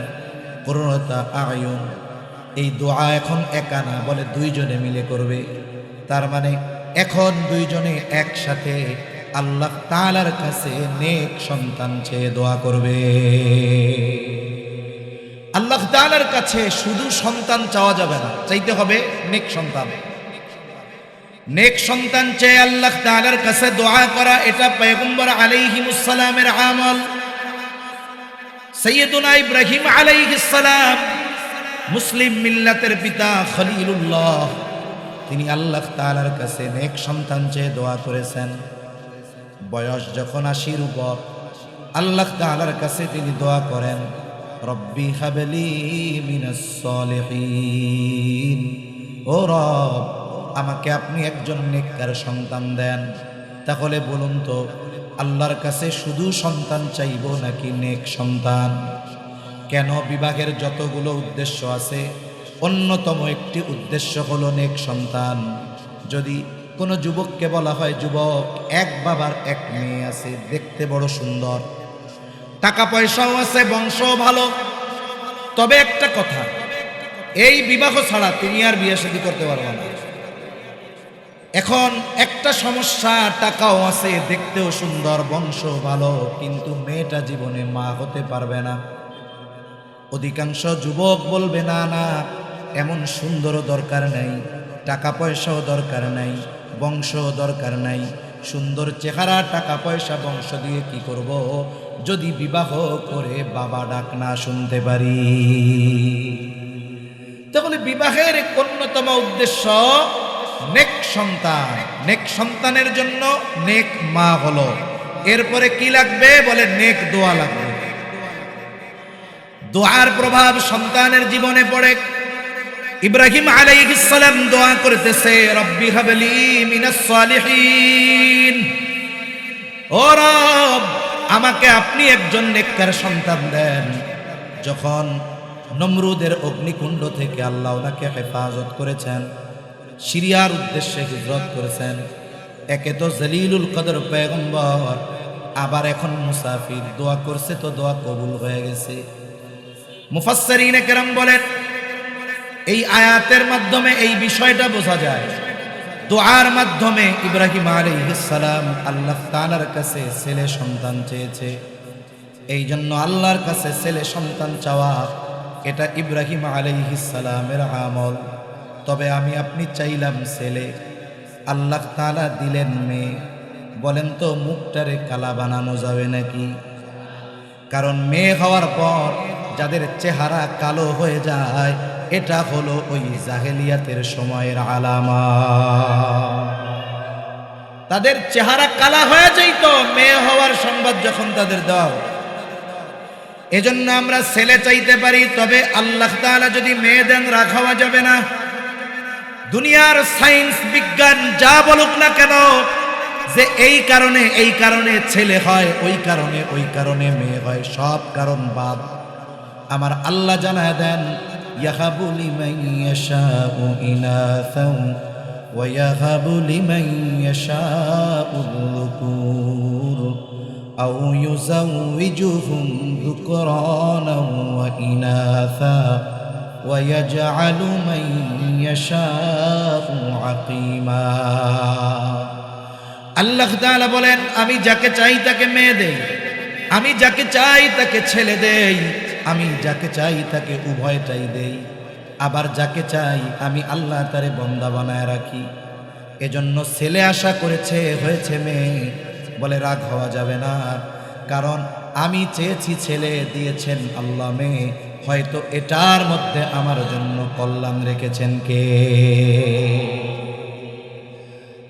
কুররাতা আয়ুন। এই দোয়া এখন একা না, বলে দুইজনে মিলে করবে। তার মানে এখন দুইজনে একসাথে আল্লাহ তাআলার কাছে নেক সন্তান চেয়ে দোয়া করবে। আল্লাহ তাআলার কাছে শুধু সন্তান চাওয়া যাবে না, চাইতে হবে নেক সন্তান। নেক সন্তান চেয়ে আল্লাহ তাআলার কাছে দোয়া করা, এটা পয়গম্বর আলাইহিমুস সালামের আমল। সাইয়্যিদুনা ইব্রাহিম আলাইহিস সালাম, মুসলিম মিল্লাতের পিতা খলিলুল্লাহ, তিনি আল্লাহ তাআলার কাছে নেক সন্তান চেয়ে দোয়া করেছেন। বয়স যখন 80-র উপর, আল্লাহ তাআলার কাছে তিনি দোয়া করেন, রব্বি হাবলি মিনাস সলিহিন, ও রব আমাকে আপনি একজন নেককার সন্তান দেন। তাহলে বলুন তো, আল্লাহর কাছে শুধু সন্তান চাইব নাকি নেক সন্তান? কেন? বিবাহের যতগুলো উদ্দেশ্য আছে, অন্যতম একটি উদ্দেশ্য হলো নেক সন্তান। যদি কোনো যুবককে বলা হয়, যুবক, এক বাবার এক মেয়ে আছে, দেখতে বড় সুন্দর, টাকা পয়সাও আছে, বংশও ভালো, তবে একটা কথা, এই বিবাহ ছাড়া তুমি আর বিয়ে শাদী করতে পারবে না। এখন একটা সমস্যা, টাকাও আছে, দেখতেও সুন্দর, বংশ ভালো, কিন্তু মেয়েটা জীবনে মা হতে পারবে না। অধিকাংশ যুবক বলবে, না না, এমন সুন্দরও দরকার নাই, টাকা পয়সাও দরকার নাই, বংশও দরকার নাই, সুন্দর চেহারা, টাকা পয়সা, বংশ দিয়ে কি করব, যদি বিবাহ করে বাবা ডাক না শুনতে পারি। তাহলে বিবাহের অন্যতম উদ্দেশ্য নেক সন্তান। নেক সন্তানের জন্য নেক মা হলো। এরপরে কি লাগবে? বলে নেক দোয়া লাগবে। দোয়ার প্রভাব সন্তানের জীবনে পড়ে। ইব্রাহিম আলাইহিস সালাম দোয়া করতেছে, রব্বি হাবলি মিনাস সালিহিন, ও রব আমাকে আপনি একজন নেককার সন্তান দেন। যখন নমরুদের অগ্নিকুণ্ড থেকে আল্লাহ ওনাকে হেফাজত করেছেন, সিরিয়ার উদ্দেশ্যে হিজরত করেছেন, একে তো জলিলুল কদর পয়গম্বর, আবার এখন মুসাফির, দোয়া করছে তো দোয়া কবুল হয়ে গেছে। মুফাসসিরিনে কেরাম বলেন, এই আয়াতের মাধ্যমে এই বিষয়টা বোঝা যায়, দোয়ার মাধ্যমে ইব্রাহিম আলাইহিস সালাম আল্লাহ তাআলার কাছে ছেলে সন্তান চেয়েছে। এই জন্য আল্লাহর কাছে ছেলে সন্তান চাওয়া, এটা ইব্রাহিম আলাইহিস সালামের আমল। তবে আমি আপনি চাইলাম ছেলে, আল্লাহ তাআলা দিলেন মেয়ে, বলেন তো মুখটারে কালা বানানো যাবে নাকি? কারণ মেয়ে হওয়ার পর যাদের চেহারা কালো হয়ে যায়, এটা হলো ওই জাহেলিয়াতের সময়ের আলামা। তাদের চেহারা কালা হয়ে যাইত মেয়ে হওয়ার সংবাদ যখন তাদের দাও। এজন্য আমরা ছেলে চাইতে পারি, তবে আল্লাহ তাআলা যদি মেয়ে দেন রাখাওয়া যাবে না। দুনিয়ার সায়েন্স বিজ্ঞান যা বলুক না কেন, যে এই কারণে ছেলে হয়, ওই কারণে মেয়ে হয়, সব কারণ বাদ। আমার আল্লাহ জানায় দেন, ইয়াহাবু লিমান ইয়াশাউ ইনাসাও ওয়া ইয়াহাবু লিমান ইয়াশাউ যুকুর আও ইউযাউযুহুম যুকরানা ওয়া ইনাসা ওয়া ইয়াজআলু মান ইয়াশাউ আকীমা। আল্লাহ তাআলা বলেন, আমি যাকে চাই তাকে মেয়ে দেই, আমি যাকে চাই তাকে ছেলে দেই, আমি যাকে চাই তাকে উভয়টাই দেই। আবার যাকে চাই আমি আল্লাহ তারে বন্দা বানায় রাখি। এজন্য ছেলে আশা করেছে, হয়েছে মেয়ে, বলে রাগ হওয়া যাবে না, কারণ আমি চেয়েছি ছেলে, দিয়েছেন আল্লাহ মেয়ে, হয়তো এটার মধ্যে আমার জন্য কল্যাণ রেখেছেন কে।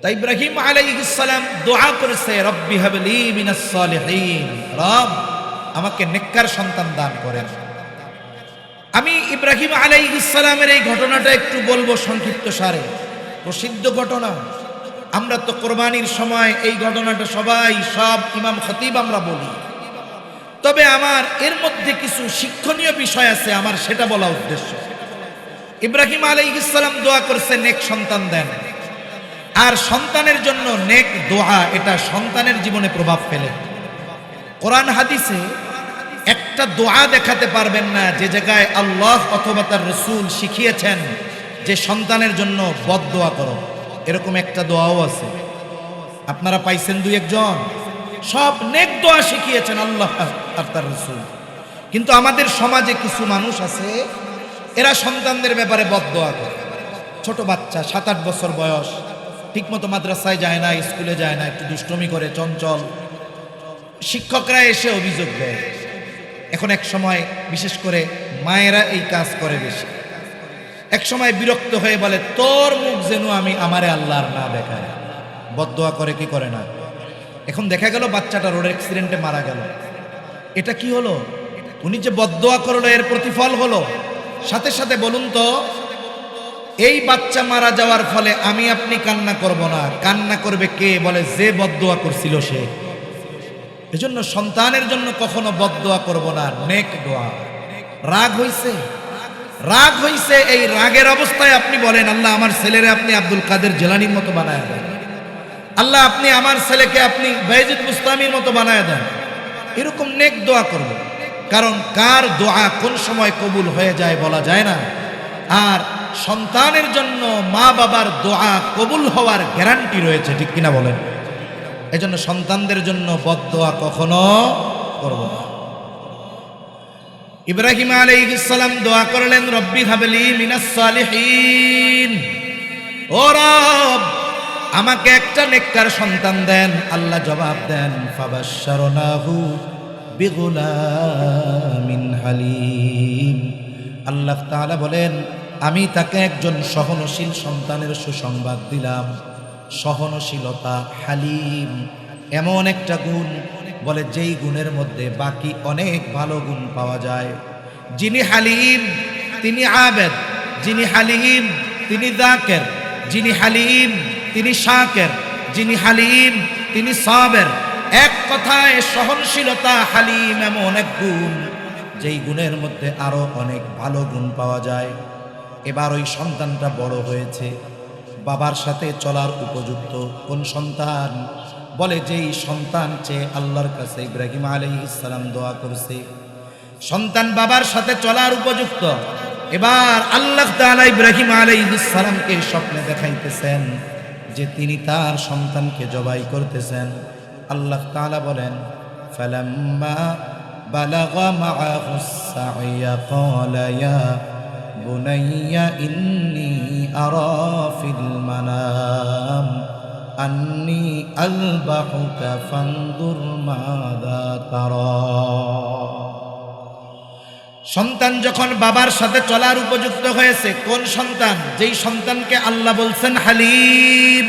তাই ইব্রাহিম আলাইহিস সালাম দোয়া করেছে, রব্বি হাবলি মিনাস সালিহিন, রব আমাকে নেককার সন্তান দান করেন। আমি ইব্রাহিম আলাইহিস সালামের এই ঘটনাটা একটু বলবো সংক্ষিপ্ত সারে, প্রসিদ্ধ ঘটনা। আমরা তো কোরবানির সময় এই ঘটনাটা সবাই, সব ইমাম খতিব আমরা বলি, তবে আমার এর মধ্যে কিছু শিক্ষণীয় বিষয় আছে, আমার সেটা বলা উদ্দেশ্য। ইব্রাহিম আলাইহিস সালাম দোয়া করছে নেক সন্তান দেন, আর সন্তানের জন্য নেক দোয়া এটা সন্তানের জীবনে প্রভাব ফেলে। কোরআন হাদিসে একটা দোয়া দেখাতে পারবেন না যে জায়গায় আল্লাহ অথবা তার রাসূল শিখিয়েছেন যে সন্তানের জন্য বদদোয়া করো, এরকম একটা দোয়াও আছে। আপনারা পাইছেন দুই একজন, সব নেক দোয়া শিখিয়েছেন আল্লাহ আর তার রাসূল। কিন্তু আমাদের সমাজে কিছু মানুষ আছে, এরা সন্তানদের ব্যাপারে বদদোয়া করে। ছোট বাচ্চা 7-8 বছর বয়স, ঠিকমতো মাদ্রাসায় যায় না, স্কুলে যায় না, একটু দুষ্টমি করে, চঞ্চল। শিক্ষকরা এসে অভিযোগ দেয়। এখন এক সময় বিশেষ করে মায়েরা এই কাজ করে বেশি। এক সময় বিরক্ত হয়ে বলে, তোর মুখ যেন আমি আমারে আল্লাহর না দেখায়। বদদোয়া করে কি করে না। এখন দেখা গেল বাচ্চাটা রোড অ্যাক্সিডেন্টে মারা গেল। এটা কি হলো? উনি যে বদদোয়া করলো এর প্রতিফল হলো। সাথে সাথে বলুন তো, এই বাচ্চা মারা যাওয়ার ফলে আমি আপনি কান্না করব না, কান্না করবে কে? বলে যে বদদোয়া করছিল সে। এজন্য সন্তানের জন্য কখনো বদদোয়া করব না, নেক দোয়া। রাগ হইছে, রাগ হইছে, এই রাগের অবস্থায় আপনি বলেন, আল্লাহ আমার ছেলেরে আপনি আব্দুল কাদের জিলানীর মতো বানায় দেন, আল্লাহ আপনি আমার ছেলেকে আপনি বায়েজিদ বুস্তামির মতো বানায় দেন। এরকম নেক দোয়া করব, কারণ কার দোয়া কোন সময় কবুল হয়ে যায় বলা যায় না। আর সন্তানের জন্য মা বাবার দোয়া কবুল হওয়ার গ্যারান্টি রয়েছে, ঠিক কিনা বলেন? এজন্য সন্তানদের জন্য বদদোয়া কখনো করব না। ইব্রাহিম আলাইহিস সালাম দোয়া করলেন, রব্বি হাবলি মিনাস সালিহিন, ও রব আমাকে একটা নেককার সন্তান দেন। আল্লাহ জবাব দেন, ফাবাশশারনাহু বিগুলামিন হালিম। আল্লাহ তাআলা বলেন, আমি তাকে একজন সহনশীল সন্তানের সুসংবাদ দিলাম। সহনশীলতা, হালিম এমন একটা গুণ, বলে যেই গুণের মধ্যে বাকি অনেক ভালো গুণ পাওয়া যায়। যিনি হালিম তিনি আবেদ, যিনি হালিম তিনি যাকির, যিনি হালিম তিনি শাকির, যিনি হালিম তিনি সাবির। এক কথায় সহনশীলতা, হালিম এমন এক গুণ, যেই গুণের মধ্যে আরো অনেক ভালো গুণ পাওয়া যায়। এবার ওই সন্তানটা বড় হয়েছে, বাবার সাথে চলার উপযুক্ত। কোন সন্তান? বলে যেই সন্তান চেয়ে আল্লাহর কাছে ইব্রাহিম আলাইহিস সালাম দোয়া করছে, সন্তান বাবার সাথে চলার উপযুক্ত। এবার আল্লাহ তাআলা ইব্রাহিম আলাইহিস সালামকে স্বপ্নে দেখাইতেছেন যে তিনি তার সন্তানকে জবাই করতেছেন। আল্লাহ তাআলা বলেন, ফালাম্মা বালাগা মাআহুস সা'য়া ক্বালা ইয়া বুনাইয়া ইন্নী আরা ফিল মানাম আন্নী আযবাহুকা ফানজুর মাযা তারা। সন্তান যখন বাবার সাথে চলার উপযুক্ত হয়েছে, কোন সন্তান? যেই সন্তানকে আল্লাহ বলছেন হালিম।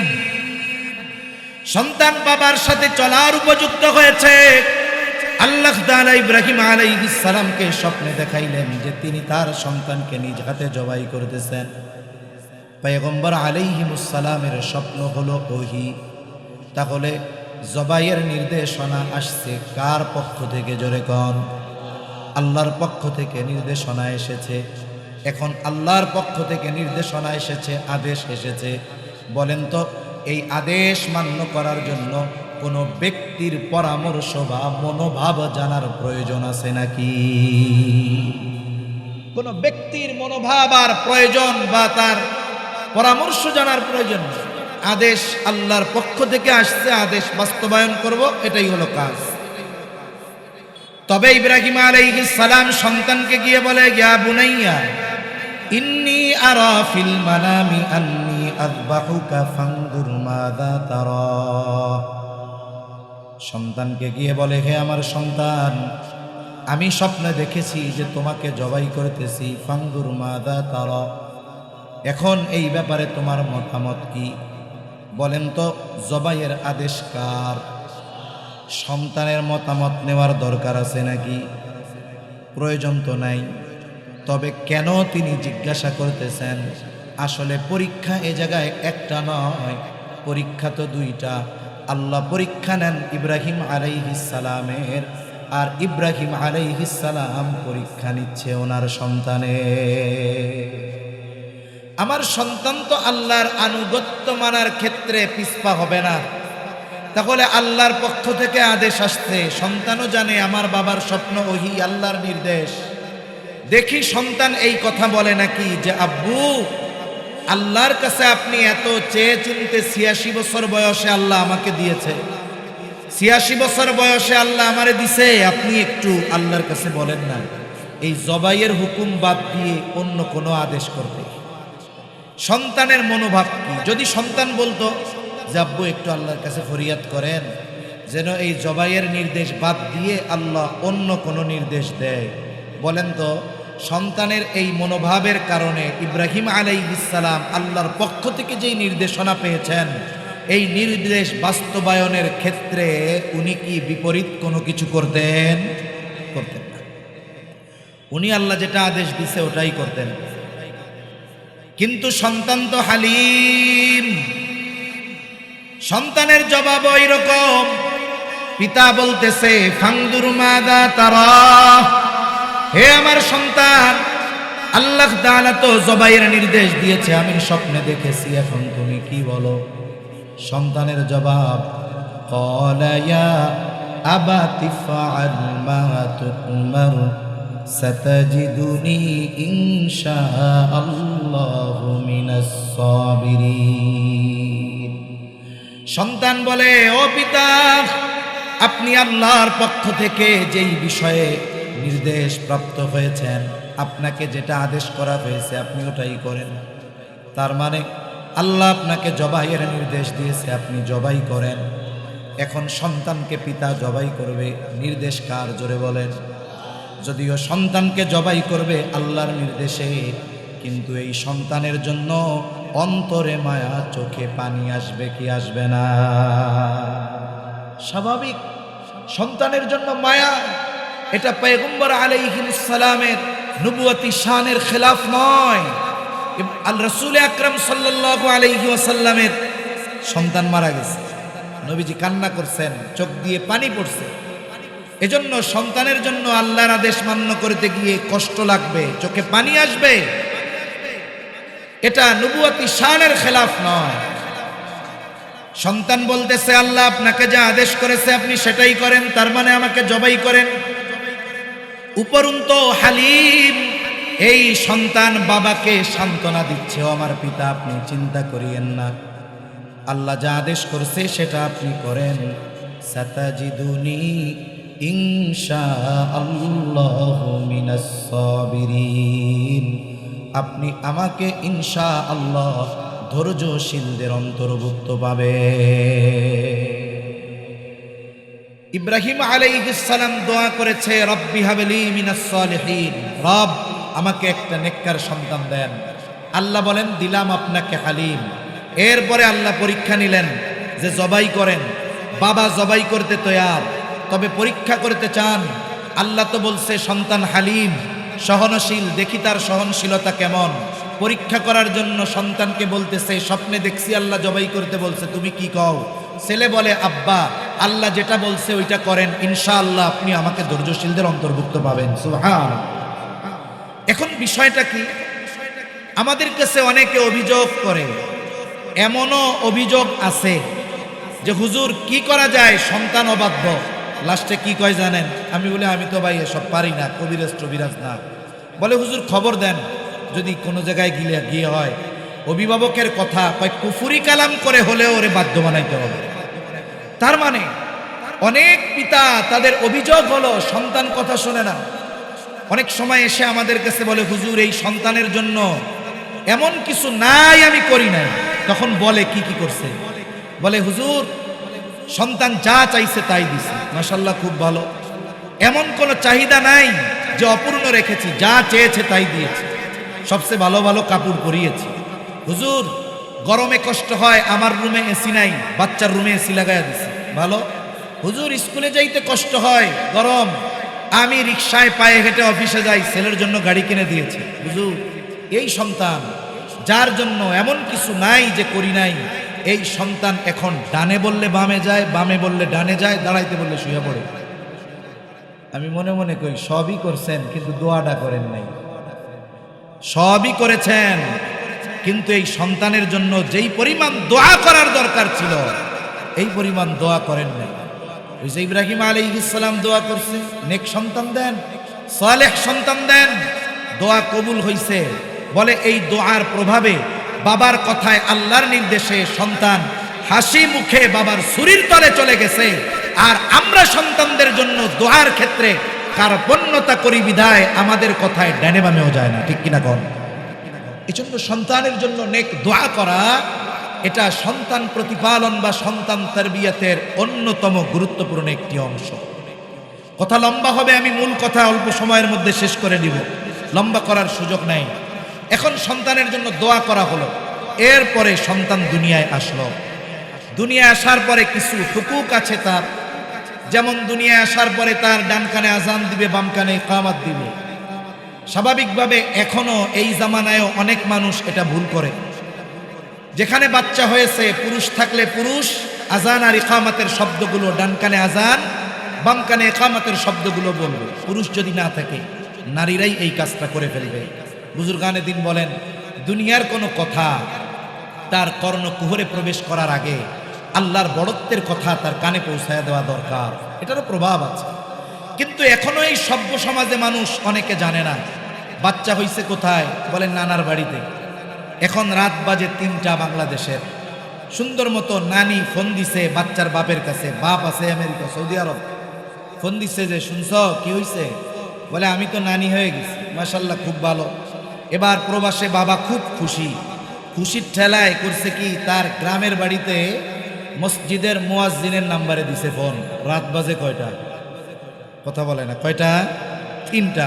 সন্তান বাবার সাথে চলার উপযুক্ত হয়েছে, আল্লাহ তাআলা ইব্রাহিম আলাইহিস সালামকে স্বপ্নে দেখাইলেন যে তিনি তার সন্তানকে নিজ হাতে জবাই করতেছেন। পয়গম্বর আলাইহিমুস সালামের স্বপ্ন হলো ওহী। তাহলে জবাইয়ের নির্দেশনা আসছে কার পক্ষ থেকে? জোরে কোন? আল্লাহর পক্ষ থেকে নির্দেশনা এসেছে। এখন আল্লাহর পক্ষ থেকে নির্দেশনা এসেছে, আদেশ এসেছে। বলেন তো, এই আদেশ মান্য করার জন্য কোনো ব্যক্তির পরামর্শ বা মনোভাব জানার প্রয়োজন আছে নাকি? কোনো ব্যক্তির মনোভাব আর প্রয়োজন বা তার পরামর্শ জানার প্রয়োজন? আদেশ আল্লাহর পক্ষ থেকে আসছে, আদেশ বাস্তবায়ন করব, এটাই হলো কাজ। তবে ইব্রাহিম আলাইহিস সালাম সন্তানকে গিয়ে বলে, ইয়া বুনাইয়া ইন্নী আরা ফিল মানামি আন্নী আযবাহুকা ফানজুর মাযা তারা। সন্তানকে গিয়ে বলে, হে আমার সন্তান, আমি স্বপ্নে দেখেছি যে তোমাকে জবাই করতেছি, ফানজুর মাযা তারা, এখন এই ব্যাপারে তোমার মতামত কি? বলেন তো জবাইয়ের আদেশ কার? সন্তানের মতামত নেওয়ার দরকার আছে নাকি? প্রয়োজন তো নাই। তবে কেন তিনি জিজ্ঞাসা করতেছেন? আসলে পরীক্ষা এ জায়গায় একটা নয়, পরীক্ষা তো দুইটা। আল্লাহ পরীক্ষা নেন ইব্রাহিম আলাইহিস সালামের, আর ইব্রাহিম আলাইহিস সালাম পরীক্ষা নিচ্ছে ওনার সন্তানের। আমার সন্তান তো আল্লাহর আনুগত্য মানার ক্ষেত্রে পিছপা হবে না। তাহলে আল্লাহর পক্ষ থেকে আদেশ আসছে, সন্তানও জানে আমার বাবার স্বপ্ন ওহী, আল্লাহর নির্দেশ। দেখি সন্তান এই কথা বলে নাকি যে আব্বু, আল্লাহর কাছে আপনি এত চেয়ে চিনতে ৮৬ বছর বয়সে আল্লাহ আমাকে দিয়েছে, ৮৬ বছর বয়সে আল্লাহ আমারে দিছে, আপনি একটু আল্লাহর কাছে বলেন না এই জবাইয়ের হুকুম বাদ দিয়ে অন্য কোনো আদেশ করতে। সন্তানের মনোভাব কি? যদি সন্তান বলতো যে আব্বু একটু আল্লাহর কাছে ফরিয়াদ করেন যেন এই জবাইয়ের নির্দেশ বাদ দিয়ে আল্লাহ অন্য কোনো নির্দেশ দেয়, বলেন তো সন্তানের এই মনোভাবের কারণে ইব্রাহিম আলাইহিস সালাম আল্লাহর পক্ষ থেকে যেই নির্দেশনা পেয়েছেন, এই নির্দেশ বাস্তবায়নের ক্ষেত্রে উনি কি বিপরীত কোনো কিছু করতেন? করতেন না। উনি আল্লাহ যেটা আদেশ দিছে ওটাই করতেন। কিন্তু সন্তান তো হালিম, সন্তানের জবাব ওই রকম। পিতা বলতেছে ফানজুর মাযা তারা, হে আমার সন্তান, আল্লাহ তাআলা তো জবাইয়ের নির্দেশ দিয়েছে, আমি স্বপ্নে দেখেছি, এখন তুমি কি বলো? সন্তানের জবাব, ক্বালা ইয়া আবাতি ফাআল মা তু'মার সাতাজিদুনি ইনশাআল্লাহু মিনাস সাবিরিন। সন্তান বলে, ও পিতা, আপনি আল্লাহর পক্ষ থেকে যেই বিষয়ে নির্দেশ প্রাপ্ত হয়েছেন, আপনাকে যেটা আদেশ করা হয়েছে আপনি ওটাই করেন। তার মানে আল্লাহ আপনাকে জবাইয়ের নির্দেশ দিয়েছে, আপনি জবাই করেন। এখন সন্তানকে পিতা জবাই করবে, নির্দেশ কার? জোরে বলেন। যদিও সন্তানকে জবাই করবে আল্লাহর নির্দেশে, কিন্তু এই সন্তানের জন্য অন্তরে মায়া, চোখে পানি আসবে কি আসবে না? স্বাভাবিক, সন্তানের জন্য মায়া। এটা পয়গম্বর আলাইহিস সালামের নবুয়তি শানের খেলাফ নয়। আল রাসূল আকরাম সাল্লাল্লাহু আলাইহি ওয়াসাল্লামের সন্তান মারা গেছে, নবীজি কান্না করছেন, চোখ দিয়ে পানি পড়ছে। এজন্য সন্তানের জন্য আল্লাহর আদেশ মান্য করতে গিয়ে কষ্ট লাগবে, চোখে পানি আসবে, এটা নবুয়তি শানের খেলাফ নয়। সন্তান বলতেছে আল্লাহ আপনাকে যা আদেশ করেছে আপনি সেটাই করেন, তার মানে আমাকে জবাই করেন। উপরন্তু হালিম এই সন্তান বাবাকে সান্ত্বনা দিচ্ছে, ও আমার পিতা আপনি চিন্তা করিয়েন না, আল্লাহ যা আদেশ করছে সেটা আপনি করেন। সাতাজিদুনি ইনশাআল্লাহু মিনাস সাবিরিন, আপনি আমাকে ইনশাআল্লাহ ধৈর্যশীলদের অন্তর্ভুক্ত পাবে। ইব্রাহিম আলাইহিস সালাম দোয়া করেছে, রব্বি হাবলি মিনাস সালিহিন, রব আমাকে একটা নেককার সন্তান দেন। আল্লাহ বলেন দিলাম আপনাকে হালিম। এরপরে আল্লাহ পরীক্ষা নিলেন যে জবাই করেন। বাবা জবাই করতে তৈয়ার, তবে পরীক্ষা করতে চান। আল্লাহ তো বলছে সন্তান হালিম, সহনশীল, দেখি তার সহনশীলতা কেমন। পরীক্ষা করার জন্য সন্তানকে বলতেছে, স্বপ্নে দেখছি আল্লাহ জবাই করতে বলছে, তুমি কি কও? ছেলে বলে, আব্বা আল্লাহ যেটা বলছে ওইটা করেন, ইনশাআল্লাহ আপনি আমাকে ধৈর্যশীলদের অন্তর্ভুক্ত পাবেন। সুবহানাল্লাহ। এখন বিষয়টা কি? আমাদের কাছে অনেকে অভিযোগ করে, এমনও অভিযোগ আছে যে হুজুর কি করা যায়, সন্তান অবাধ্য। লাস্টে কি কয় জানেন? আমি বলে আমি তো ভাই এসব পারি না, কবিরাজ টবিরাজ না। বলে হুজুর খবর দেন, যদি কোনো জায়গায় গিয়ে হয় অভিভাবকের কথা কয় কুফরি কালাম করে হলেও ওরে বাধ্য বানাইতে হবে। তার মানে অনেক পিতা তাদের অভিযোগ হলো সন্তান কথা শোনে না। অনেক সময় এসে আমাদের কাছে বলে হুজুর এই সন্তানের জন্য এমন কিছু নাই আমি করি নাই। তখন বলে কি কি করছে, বলে হুজুর সন্তান যা চাইছে তাই দিছে, মাশাআল্লাহ খুব ভালো, এমন কোনো চাহিদা নাই যে অপূর্ণ রেখেছি, যা চেয়েছে তাই দিয়েছি, সবচেয়ে ভালো ভালো কাপড় পরিয়েছি। হুজুর গরমে কষ্ট হয়, আমার রুমে এসি নাই, বাচ্চার রুমে এসি লাগাইয়া দিছি, ভালো। হুজুর স্কুলে যাইতে কষ্ট হয়, গরম, আমি রিকশায় পায়ে হেঁটে অফিসে যাই, ছেলের জন্য গাড়ি কিনে দিয়েছি। হুজুর এই সন্তান যার জন্য এমন কিছু নাই যে করি নাই, এই সন্তান এখন ডানে বললে বামে যায়, বামে বললে ডানে যায়, দাঁড়াইতে বললে শুয়ে পড়ে। আমি মনে মনে কই সবই করছেন কিন্তু দোয়াটা করেন নাই। সবই করেছেন কিন্তু এই সন্তানের জন্য যেই পরিমাণ দোয়া করার দরকার ছিল এই পরিমাণ দোয়া করেন নাই। ওই যে ইব্রাহিম আলাইহিস সালাম দোয়া করছে, নেক সন্তান দেন, সালেহ সন্তান দেন, দোয়া কবুল হইছে। বলে এই দোয়ার প্রভাবে বাবার কথায় আল্লাহর নির্দেশে সন্তান হাসি মুখে বাবার ছুরির তলে চলে গেছে। আর আমরা সন্তানদের জন্য দোয়ার ক্ষেত্রে কার্পণ্যতা করি বিধায় আমাদের কথায় ডানে বামেও যায় না, ঠিক কিনা কোন? এই জন্য সন্তানের জন্য নেক দোয়া করা এটা সন্তান প্রতিপালন বা সন্তান তারবিয়াতের অন্যতম গুরুত্বপূর্ণ একটি অংশ। কথা লম্বা হবে, আমি মূল কথা অল্প সময়ের মধ্যে শেষ করে দিব, লম্বা করার সুযোগ নাই। এখন সন্তানের জন্য দোয়া করা হলো, এরপরে সন্তান দুনিয়ায় আসলো। দুনিয়ায় আসার পরে কিছু হুকুক আছে তার, যেমন দুনিয়ায় আসার পরে তার ডান কানে আজান দিবে, বাম কানে ইকামত দিবে। স্বাভাবিকভাবে এখনো এই জামানায়ও অনেক মানুষ এটা ভুল করে। যেখানে বাচ্চা হয়েছে, পুরুষ থাকলে পুরুষ আজান আর ইকামতের শব্দগুলো ডান কানে আজান, বাম কানে ইকামতের শব্দগুলো বলবে। পুরুষ যদি না থাকে নারীরাই এই কাজটা করে ফেলবে। বুজুর্গানে দিন বলেন, দুনিয়ার কোনো কথা তার কর্ণকুহরে প্রবেশ করার আগে আল্লাহর বড়ত্বের কথা তার কানে পৌঁছায় দেওয়া দরকার, এটারও প্রভাব আছে। কিন্তু এখনো এই সভ্য সমাজে মানুষ অনেকে জানে না। বাচ্চা হইছে কোথায়? বলেন নানার বাড়িতে। এখন রাত বাজে 3টা বাংলাদেশের। সুন্দর মতো নানি ফোন দিছে বাচ্চার বাপের কাছে, বাপ আছে আমেরিকা সৌদি আরব। ফোন দিছে যে শুনছ কি হইছে? বলে আমি তো নানি হয়ে গেছি, মাশাআল্লাহ খুব ভালো। এবার প্রবাসে বাবা খুব খুশি, খুশির ঠেলায় করছে কি, তার গ্রামের বাড়িতে মসজিদের মুয়াজ্জিনের নাম্বারে দিছে ফোন। রাত বাজে কয়টা? কথা বলে না, কয়টা? 3টা।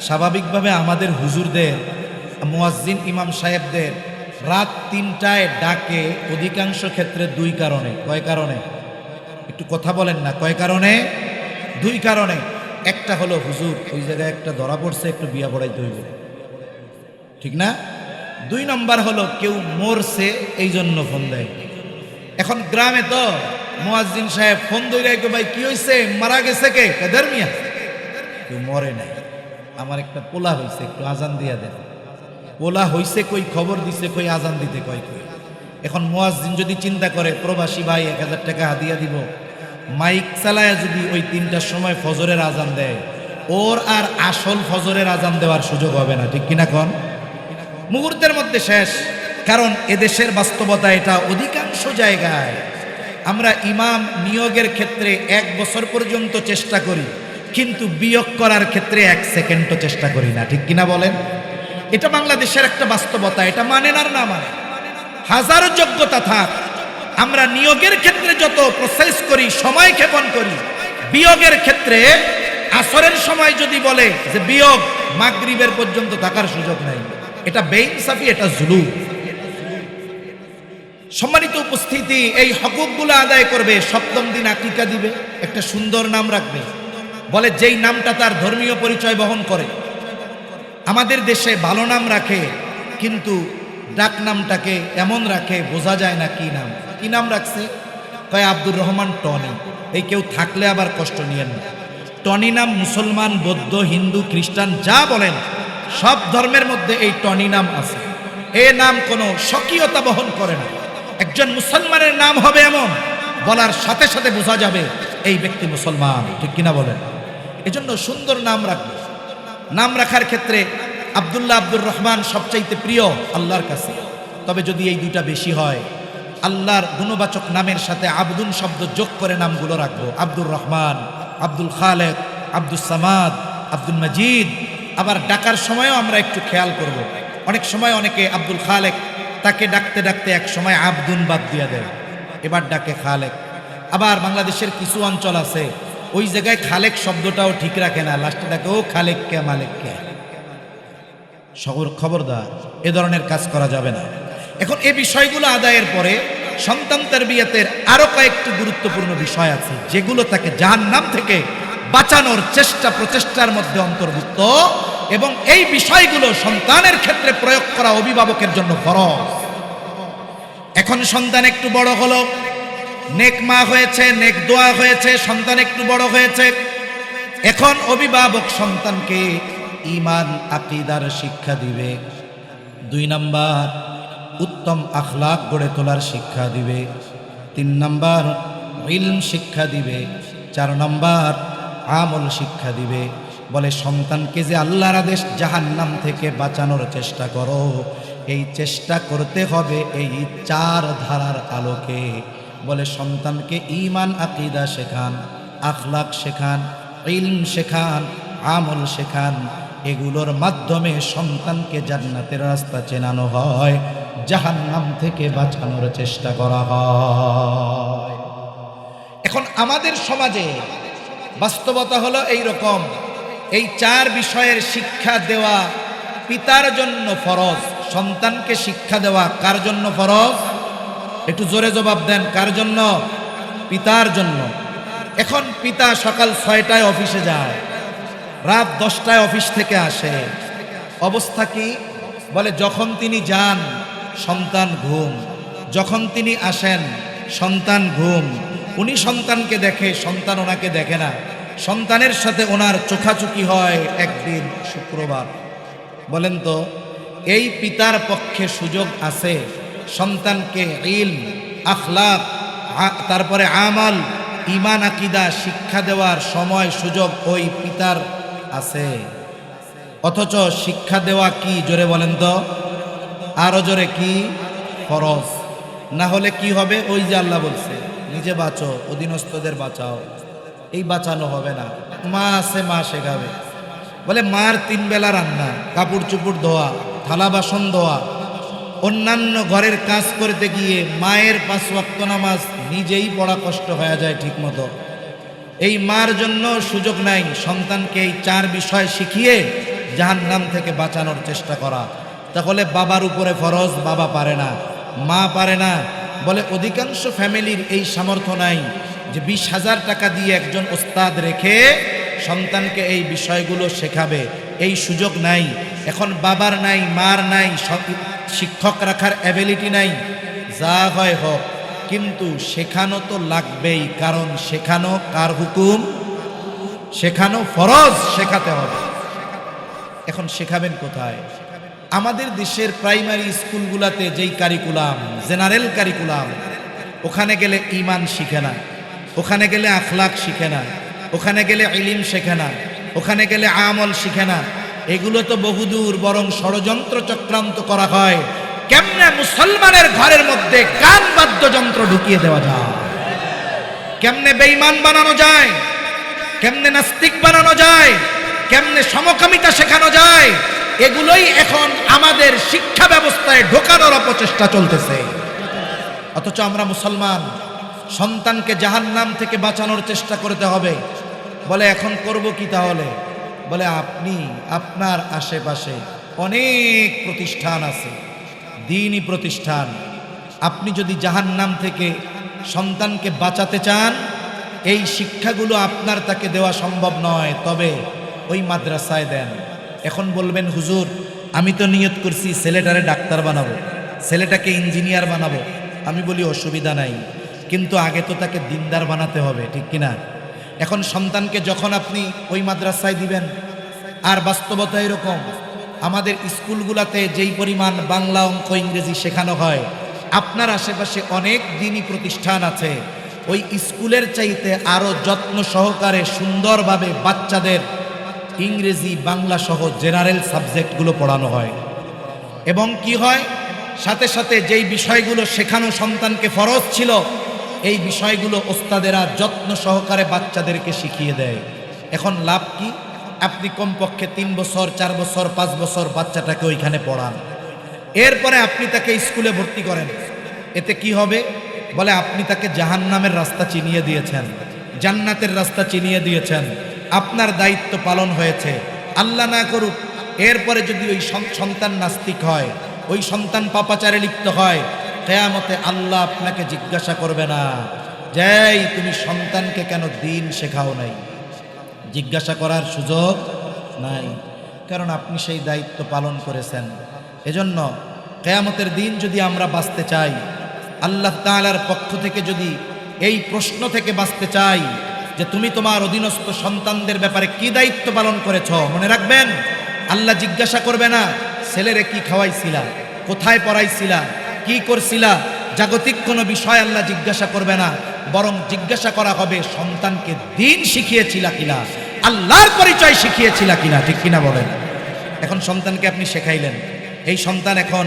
স্বাভাবিকভাবে আমাদের হুজুরদের মুয়াজ্জিন ইমাম সাহেবদের রাত 3টায় ডাকে অধিকাংশ ক্ষেত্রে 2 কারণে। কয় কারণে? একটু কথা বলেন না, কয় কারণে? 2 কারণে। একটা হলো হুজুর ওই জায়গায় একটা ধরা পড়ছে, একটু বিয়া পড়াইতে হইবে, ঠিক না? 2 নম্বর হলো কেউ মরছে, এই জন্য ফোন দেয়। এখন গ্রামে তো মুয়াজ্জিন সাহেব ফোন ধরে ভাই কি হয়েছে, মারা গেছে কে? কাদের মিয়া? কেউ মরে নাই, আমার একটা পোলা হয়েছে, একটু আজান দিয়া দেন। পোলা হইছে কই, খবর দিছে কই, আজান দিতে কই কই। এখন মুয়াজ্জিন যদি চিন্তা করে প্রবাসী ভাই 1000 টাকা হাদিয়া দিব, মাইক চালায় যদি ওই 3টার সময় ফজরের আজান দেয়, ওর আর আসল ফজরের আজান দেওয়ার সুযোগ হবে না, ঠিক কিনা কোন? মুহূর্তের মধ্যে শেষ। কারণ এদেশের বাস্তবতা এটা, অধিকাংশ জায়গায় আমরা ইমাম নিয়োগের ক্ষেত্রে 1 বছর পর্যন্ত চেষ্টা করি, কিন্তু বিয়োগ করার ক্ষেত্রে 1 সেকেন্ডও চেষ্টা করি না, ঠিক কিনা বলেন? এটা বাংলাদেশের একটা বাস্তবতা, এটা মানেন আর না মানে। হাজারো যোগ্যতা থাক, আমরা নিয়োগের ক্ষেত্রে যত প্রসেস করি, সময় ক্ষেপণ করি, বিয়োগের ক্ষেত্রে আসরের সময় যদি বলে যে বিয়োগ, মাগরিবের পর্যন্ত থাকার সুযোগ নাই। এটা বেইনসাফি, এটা জুলুম। সম্মানিত উপস্থিতি, এই হকুকগুলো আদায় করবে। 7ম দিন আকিকা দিবে, একটা সুন্দর নাম রাখবে, বলে যেই নামটা তার ধর্মীয় পরিচয় বহন করে। আমাদের দেশে ভালো নাম রাখে, কিন্তু ডাক নামটাকে এমন রাখে বোঝা যায় না কি নাম। কি নাম রাখছে? কয় আব্দুর রহমান টনি। এই কেউ থাকলে আবার কষ্ট নিয়েন না। টনি নাম মুসলমান, বৌদ্ধ, হিন্দু, খ্রিস্টান যা বলেন সব ধর্মের মধ্যে এই টনি নাম আছে। এ নাম কোনো স্বকীয়তা বহন করে না। একজন মুসলমানের নাম হবে এমন, বলার সাথে সাথে বোঝা যাবে এই ব্যক্তি মুসলমান, ঠিক কিনা বলেন? এজন্য সুন্দর নাম রাখবে। নাম রাখার ক্ষেত্রে আব্দুল্লাহ, আব্দুর রহমান সবচাইতে প্রিয় আল্লাহর কাছে। তবে যদি এই 2টা বেশি হয়, আল্লাহর গুণবাচক নামের সাথে আব্দুন শব্দ যোগ করে নামগুলো রাখবো। আব্দুর রহমান, আব্দুল খালেক, আব্দুস সামাদ, আব্দুল মজিদ। আবার ডাকার সময়ও আমরা একটু খেয়াল করব, অনেক সময় অনেকে আব্দুল খালেক, তাকে ডাকতে ডাকতে এক সময় আব্দুন বাদ দিয়ে দেয়, এবার ডাকে খালেক। আবার বাংলাদেশের কিছু অঞ্চল আছে ওই জায়গায় খালেক শব্দটাও ঠিক রাখে না, লাস্টে ডাকে ও খালেক কে মালিক কে। খবরদার, এ ধরনের কাজ করা যাবে না। এখন এই বিষয়গুলো আদায়ের পরে সন্তান তারবিয়াতের আরো কয়েকটি গুরুত্বপূর্ণ বিষয় আছে যেগুলো তাকে জাহান্নাম থেকে বাঁচানোর প্রচেষ্টার মধ্যে অন্তর্ভুক্ত, এবং এই বিষয়গুলো সন্তানের ক্ষেত্রে প্রয়োগ করা অভিভাবকের জন্য ফরজ। এখন সন্তান একটু বড় হলো, নেক মা হয়েছে, নেক দোয়া হয়েছে, সন্তান একটু বড় হয়েছে। এখন অভিভাবক সন্তানকে ঈমান আকীদার শিক্ষা দিবে, 2 নাম্বার উত্তম আখলাক গড়ে তোলার শিক্ষা দিবে, 3 নাম্বার ইলম শিক্ষা দিবে, 4 নাম্বার আমল শিক্ষা দিবে। বলে সন্তানকে যে আল্লাহর আদেশ জাহান্নাম থেকে বাঁচানোর চেষ্টা করো, এই চেষ্টা করতে হবে এই 4 ধারার আলোকে। বলে সন্তানকে ঈমান আকীদা শেখান, আখলাক শেখান, ইলম শেখান, আমল শেখান। এগুলোর মাধ্যমে সন্তানকে জান্নাতের রাস্তা চেনানো হয়, জাহান্নাম থেকে বাঁচানোর চেষ্টা করা হয়। এখন আমাদের সমাজে বাস্তবতা হলো এই রকম, এই 4 বিষয়ের শিক্ষা দেওয়া পিতার জন্য ফরজ। সন্তানকে শিক্ষা দেওয়া কার জন্য ফরজ? একটু জোরে জবাব দেন, কার জন্য? পিতার জন্য। এখন পিতা সকাল 6টায় অফিসে যায়, রাত 10টায় অফিস থেকে আসে, অবস্থা কি? বলে যখন তিনি যান সন্তান ঘুম, যখন তিনি আসেন সন্তান ঘুম। উনি সন্তানকে দেখে, সন্তান ওনাকে দেখে না। সন্তানের সাথে ওনার চোখাচুকি হয় একদিন শুক্রবার। বলেন তো এই পিতার পক্ষে সুযোগ আছে সন্তানকে ইলম, আখলাক, তারপরে আমল, ঈমান আকীদা শিক্ষা দেওয়ার সময় সুযোগ ওই পিতার আছে? অথচ শিক্ষা দেওয়া কি, জোরে বলেন তো, আরো জোরে, কি ফরজ? না হলে কি হবে? ওই যে আল্লাহ বলছে নিজে বাঁচো, অধীনস্থদের বাঁচাও, এই বাঁচানো হবে না। মা আছে, মা শেখাবে। বলে মার 3 বেলা রান্না, কাপড় চুপড় ধোয়া, থালা বাসন ধোয়া, অন্যান্য ঘরের কাজ করতে গিয়ে মায়ের 5 ওয়াক্ত নামাজ নিজেই পড়া কষ্ট হয়ে যায় ঠিক মতো। এই মার জন্য সুযোগ নাই সন্তানকে এই 4 বিষয় শিখিয়ে জাহান্নাম থেকে বাঁচানোর চেষ্টা করা। তাহলে বাবার উপরে ফরজ, বাবা পারে না, মা পারে না। বলে অধিকাংশ ফ্যামিলির এই সামর্থ্য নাই যে 20,000 টাকা দিয়ে একজন ওস্তাদ রেখে সন্তানকে এই বিষয়গুলো শেখাবে, এই সুযোগ নাই। এখন বাবার নাই, মার নাই, শিক্ষক রাখার অ্যাবিলিটি নাই। যা হয় হোক, কিন্তু শেখানো তো লাগবেই, কারণ শেখানো কার হুকুম? শেখানো ফরজ, শেখাতে হবে। এখন শেখাবেন কোথায়? আমাদের দেশের প্রাইমারি স্কুলগুলোতে যেই কারিকুলাম, জেনারেল কারিকুলাম, ওখানে গেলে ঈমান শিখে না, ওখানে গেলে আখলাক শিখে না, ওখানে গেলে ইলম শেখে না, ওখানে গেলে আমল শিখে না। এগুলো তো বহুদূর, বরং ষড়যন্ত্র চক্রান্ত করা হয় কেমনে মুসলমানের ঘরের মধ্যে গান বাদ্যযন্ত্র ঢুকিয়ে দেওয়া যায়, কেমনে বেঈমান বানানো যায়, কেমনে নাস্তিক বানানো যায়, কেমনে সমকামিতা শেখানো যায়। এগুলোই এখন আমাদের শিক্ষা ব্যবস্থায় ঢোকানোর অপচেষ্টা চলতেছে। অথচ আমরা মুসলমান, সন্তানকে জাহান্নাম থেকে বাঁচানোর চেষ্টা করতে হবে। বলে এখন করব কি তাহলে? বলে আপনি, আপনার আশেপাশে অনেক প্রতিষ্ঠান আছে, দ্বীনি প্রতিষ্ঠান। আপনি যদি জাহান্নাম থেকে সন্তানকে বাঁচাতে চান, এই শিক্ষাগুলো আপনার তাকে দেওয়া সম্ভব নয়, তবে ওই মাদ্রাসায় দেন। এখন বলবেন হুজুর আমি তো নিয়ত করছি ছেলেটারে ডাক্তার বানাবো, ছেলেটাকে ইঞ্জিনিয়ার বানাবো। আমি বলি অসুবিধা নাই, কিন্তু আগে তো তাকে দিনদার বানাতে হবে, ঠিক কিনা? এখন সন্তানকে যখন আপনি ওই মাদ্রাসায় দিবেন, আর বাস্তবতা এরকম, আমাদের স্কুলগুলোতে যেই পরিমাণ বাংলা, অঙ্ক, ইংরেজি শেখানো হয়, আপনার আশেপাশে অনেক দ্বীনি প্রতিষ্ঠান আছে, ওই স্কুলের চাইতে আরো যত্ন সহকারে সুন্দরভাবে বাচ্চাদের ইংরেজি, বাংলা সহ জেনারেল সাবজেক্টগুলো পড়ানো হয়। এবং কি হয়, সাথে সাথে যেই বিষয়গুলো শেখানো সন্তানকে ফরজ ছিল, এই বিষয়গুলো ওস্তাদেরা যত্ন সহকারে বাচ্চাদেরকে শিখিয়ে দেয়। এখন লাভ কি? আপনি কমপক্ষে 3 বছর, 4 বছর, 5 বছর বাচ্চাটাকে ওইখানে পড়ান, এরপরে আপনি তাকে স্কুলে ভর্তি করেন, এতে কি হবে? বলে আপনি তাকে জাহান্নামের রাস্তা চিনিয়ে দিয়েছেন, জান্নাতের রাস্তা চিনিয়ে দিয়েছেন, আপনার দায়িত্ব পালন হয়েছে। আল্লাহ না করুক এরপরে যদি ওই সন্তান নাস্তিক হয়, ওই সন্তান পাপাচারে লিপ্ত হয়, কিয়ামতে আল্লাহ আপনাকে জিজ্ঞাসা করবে না যে তুমি সন্তানকে কেন দ্বীন শেখাও নাই, জিজ্ঞাসা করার সুযোগ নাই, কারণ আপনি সেই দায়িত্ব পালন করেছেন। এজন্য কিয়ামতের দিন যদি আমরা বাঁচতে চাই, আল্লাহ তাআলার পক্ষ থেকে যদি এই প্রশ্ন থেকে বাঁচতে চাই যে তুমি তোমার অধীনস্থ সন্তানদের ব্যাপারে কি দায়িত্ব পালন করেছ, মনে রাখবেন আল্লাহ জিজ্ঞাসা করবে না ছেলেরে কি খাওয়াইছিলা, কোথায় পড়াইছিলা, কি করছিলা, জাগতিক কোনো বিষয় আল্লাহ জিজ্ঞাসা করবে না, বরং জিজ্ঞাসা করা হবে সন্তানকে দ্বীন শিখিয়েছিলা কিনা, আল্লাহর পরিচয় শিখিয়েছিলা কিনা, ঠিক কিনা বলেন। এখন সন্তানকে আপনি শেখাইলেন, এই সন্তান এখন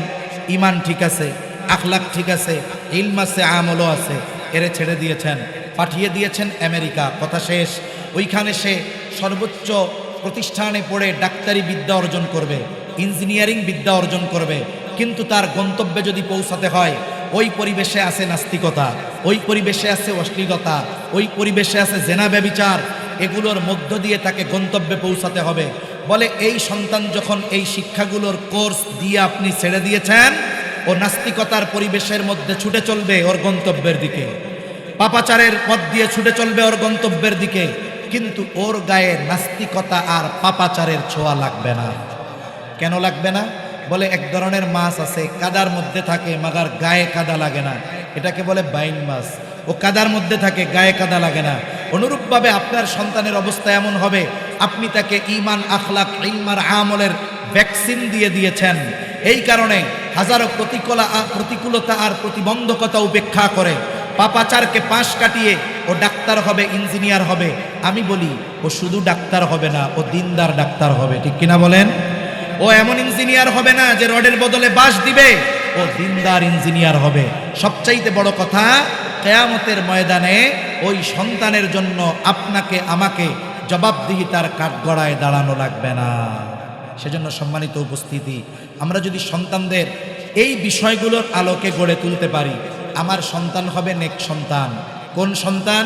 ঈমান ঠিক আছে, আখলাক ঠিক আছে, ইলম আছে, আমলও আছে, এরে ছেড়ে দিয়েছেন, পাঠিয়ে দিয়েছেন আমেরিকা, কথা শেষ। ওইখানে সে সর্বোচ্চ প্রতিষ্ঠানে পড়ে ডাক্তারি বিদ্যা অর্জন করবে, ইঞ্জিনিয়ারিং বিদ্যা অর্জন করবে, কিন্তু তার গন্তব্যে যদি পৌঁছাতে হয় ওই পরিবেশে আছে নাস্তিকতা, ওই পরিবেশে আছে অশ্লীলতা, ওই পরিবেশে আছে জেনা ব্যভিচার, এগুলোর মধ্য দিয়ে তাকে গন্তব্যে পৌঁছাতে হবে। বলে এই সন্তান যখন এই শিক্ষাগুলোর কোর্স দিয়ে আপনি ছেড়ে দিয়েছেন, ও নাস্তিকতার পরিবেশের মধ্যে ছুটে চলবে ওর গন্তব্যের দিকে, পাপাচারের পথ দিয়ে ছুটে চলবে ওর গন্তব্যের দিকে, কিন্তু ওর গায়ে নাস্তিকতা আর পাপাচারের ছোঁয়া লাগবে না। কেন লাগবে না? বলে এক ধরনের মাছ আছে কাদার মধ্যে থাকে মাগার গায়ে কাদা লাগে না, এটাকে বলে বাইন মাছ, ও কাদার মধ্যে থাকে গায়ে কাদা লাগে না। অনুরূপভাবে আপনার সন্তানের অবস্থা এমন হবে, আপনি তাকে ঈমান, আখলাক, ইলম আর আমলের ভ্যাকসিন দিয়ে দিয়েছেন, এই কারণে হাজারো প্রতিকূলতা আর প্রতিবন্ধকতা উপেক্ষা করে পাপাচারকে পাশ কাটিয়ে ও ডাক্তার হবে, ইঞ্জিনিয়ার হবে। আমি বলি ও শুধু ডাক্তার হবে না, ও দিনদার ডাক্তার হবে, ঠিক কিনা বলেন। ও এমন ইঞ্জিনিয়ার হবে না যে রডের বদলে বাঁশ দিবে, ও দিনদার ইঞ্জিনিয়ার হবে। সবচাইতে বড় কথা, কিয়ামতের ময়দানে ওই সন্তানের জন্য আপনাকে আমাকে জবাবদিহিতার কাঠগড়ায় দাঁড়ানো লাগবে না। সেজন্য সম্মানিত উপস্থিতি, আমরা যদি সন্তানদের এই বিষয়গুলোর আলোকে গড়ে তুলতে পারি, আমার সন্তান হবে নেক সন্তান। কোন সন্তান?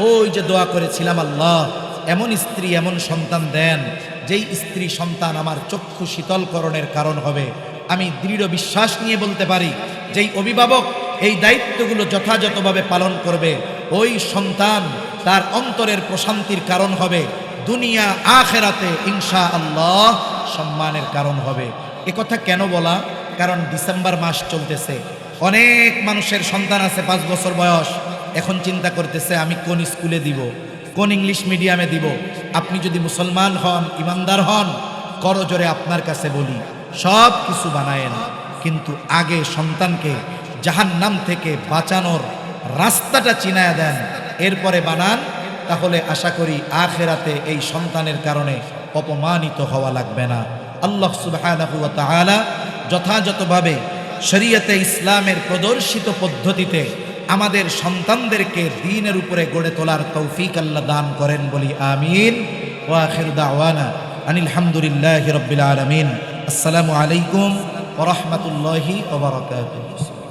ওই যে দোয়া করেছিলাম, আল্লাহ এমন স্ত্রী, এমন সন্তান দেন যেই স্ত্রী সন্তান আমার চক্ষু শীতলকরণের কারণ হবে। আমি দৃঢ় বিশ্বাস নিয়ে বলতে পারি, যেই অভিভাবক এই দায়িত্বগুলো যথাযথভাবে পালন করবে, ওই সন্তান তার অন্তরের প্রশান্তির কারণ হবে, দুনিয়া আখেরাতে ইনশাআল্লাহ সম্মানের কারণ হবে। এ কথা কেন বলা? কারণ ডিসেম্বর মাস চলতেছে, অনেক মানুষের সন্তান আছে 5 বছর বয়স, এখন চিন্তা করতেছে আমি কোন স্কুলে দিব, কোন ইংলিশ মিডিয়ামে দিব। আপনি যদি মুসলমান হন, ইমানদার হন, করজোরে আপনার কাছে বলি সব কিছু বানায়েন, কিন্তু আগে সন্তানকে জাহান্নাম থেকে বাঁচানোর রাস্তাটা চিনায়া দেন, এরপরে বানান। তাহলে আশা করি আখেরাতে এই সন্তানের কারণে অপমানিত হওয়া লাগবে না। আল্লাহ সুবহানাহু ওয়া তাআলা যথাযথভাবে শরীয়তে ইসলামের প্রদর্শিত পদ্ধতিতে আমাদের সন্তানদেরকে দ্বীনের উপরে গড়ে তোলার তৌফিক আল্লাহ দান করেন, বলি আমিন। ওয়া আখিরু দাওয়ানা আনিল হামদুলিল্লাহি রাব্বিল আলামিন। আসসালামু আলাইকুম ওয়া রাহমাতুল্লাহি ওয়া বারাকাতুহু।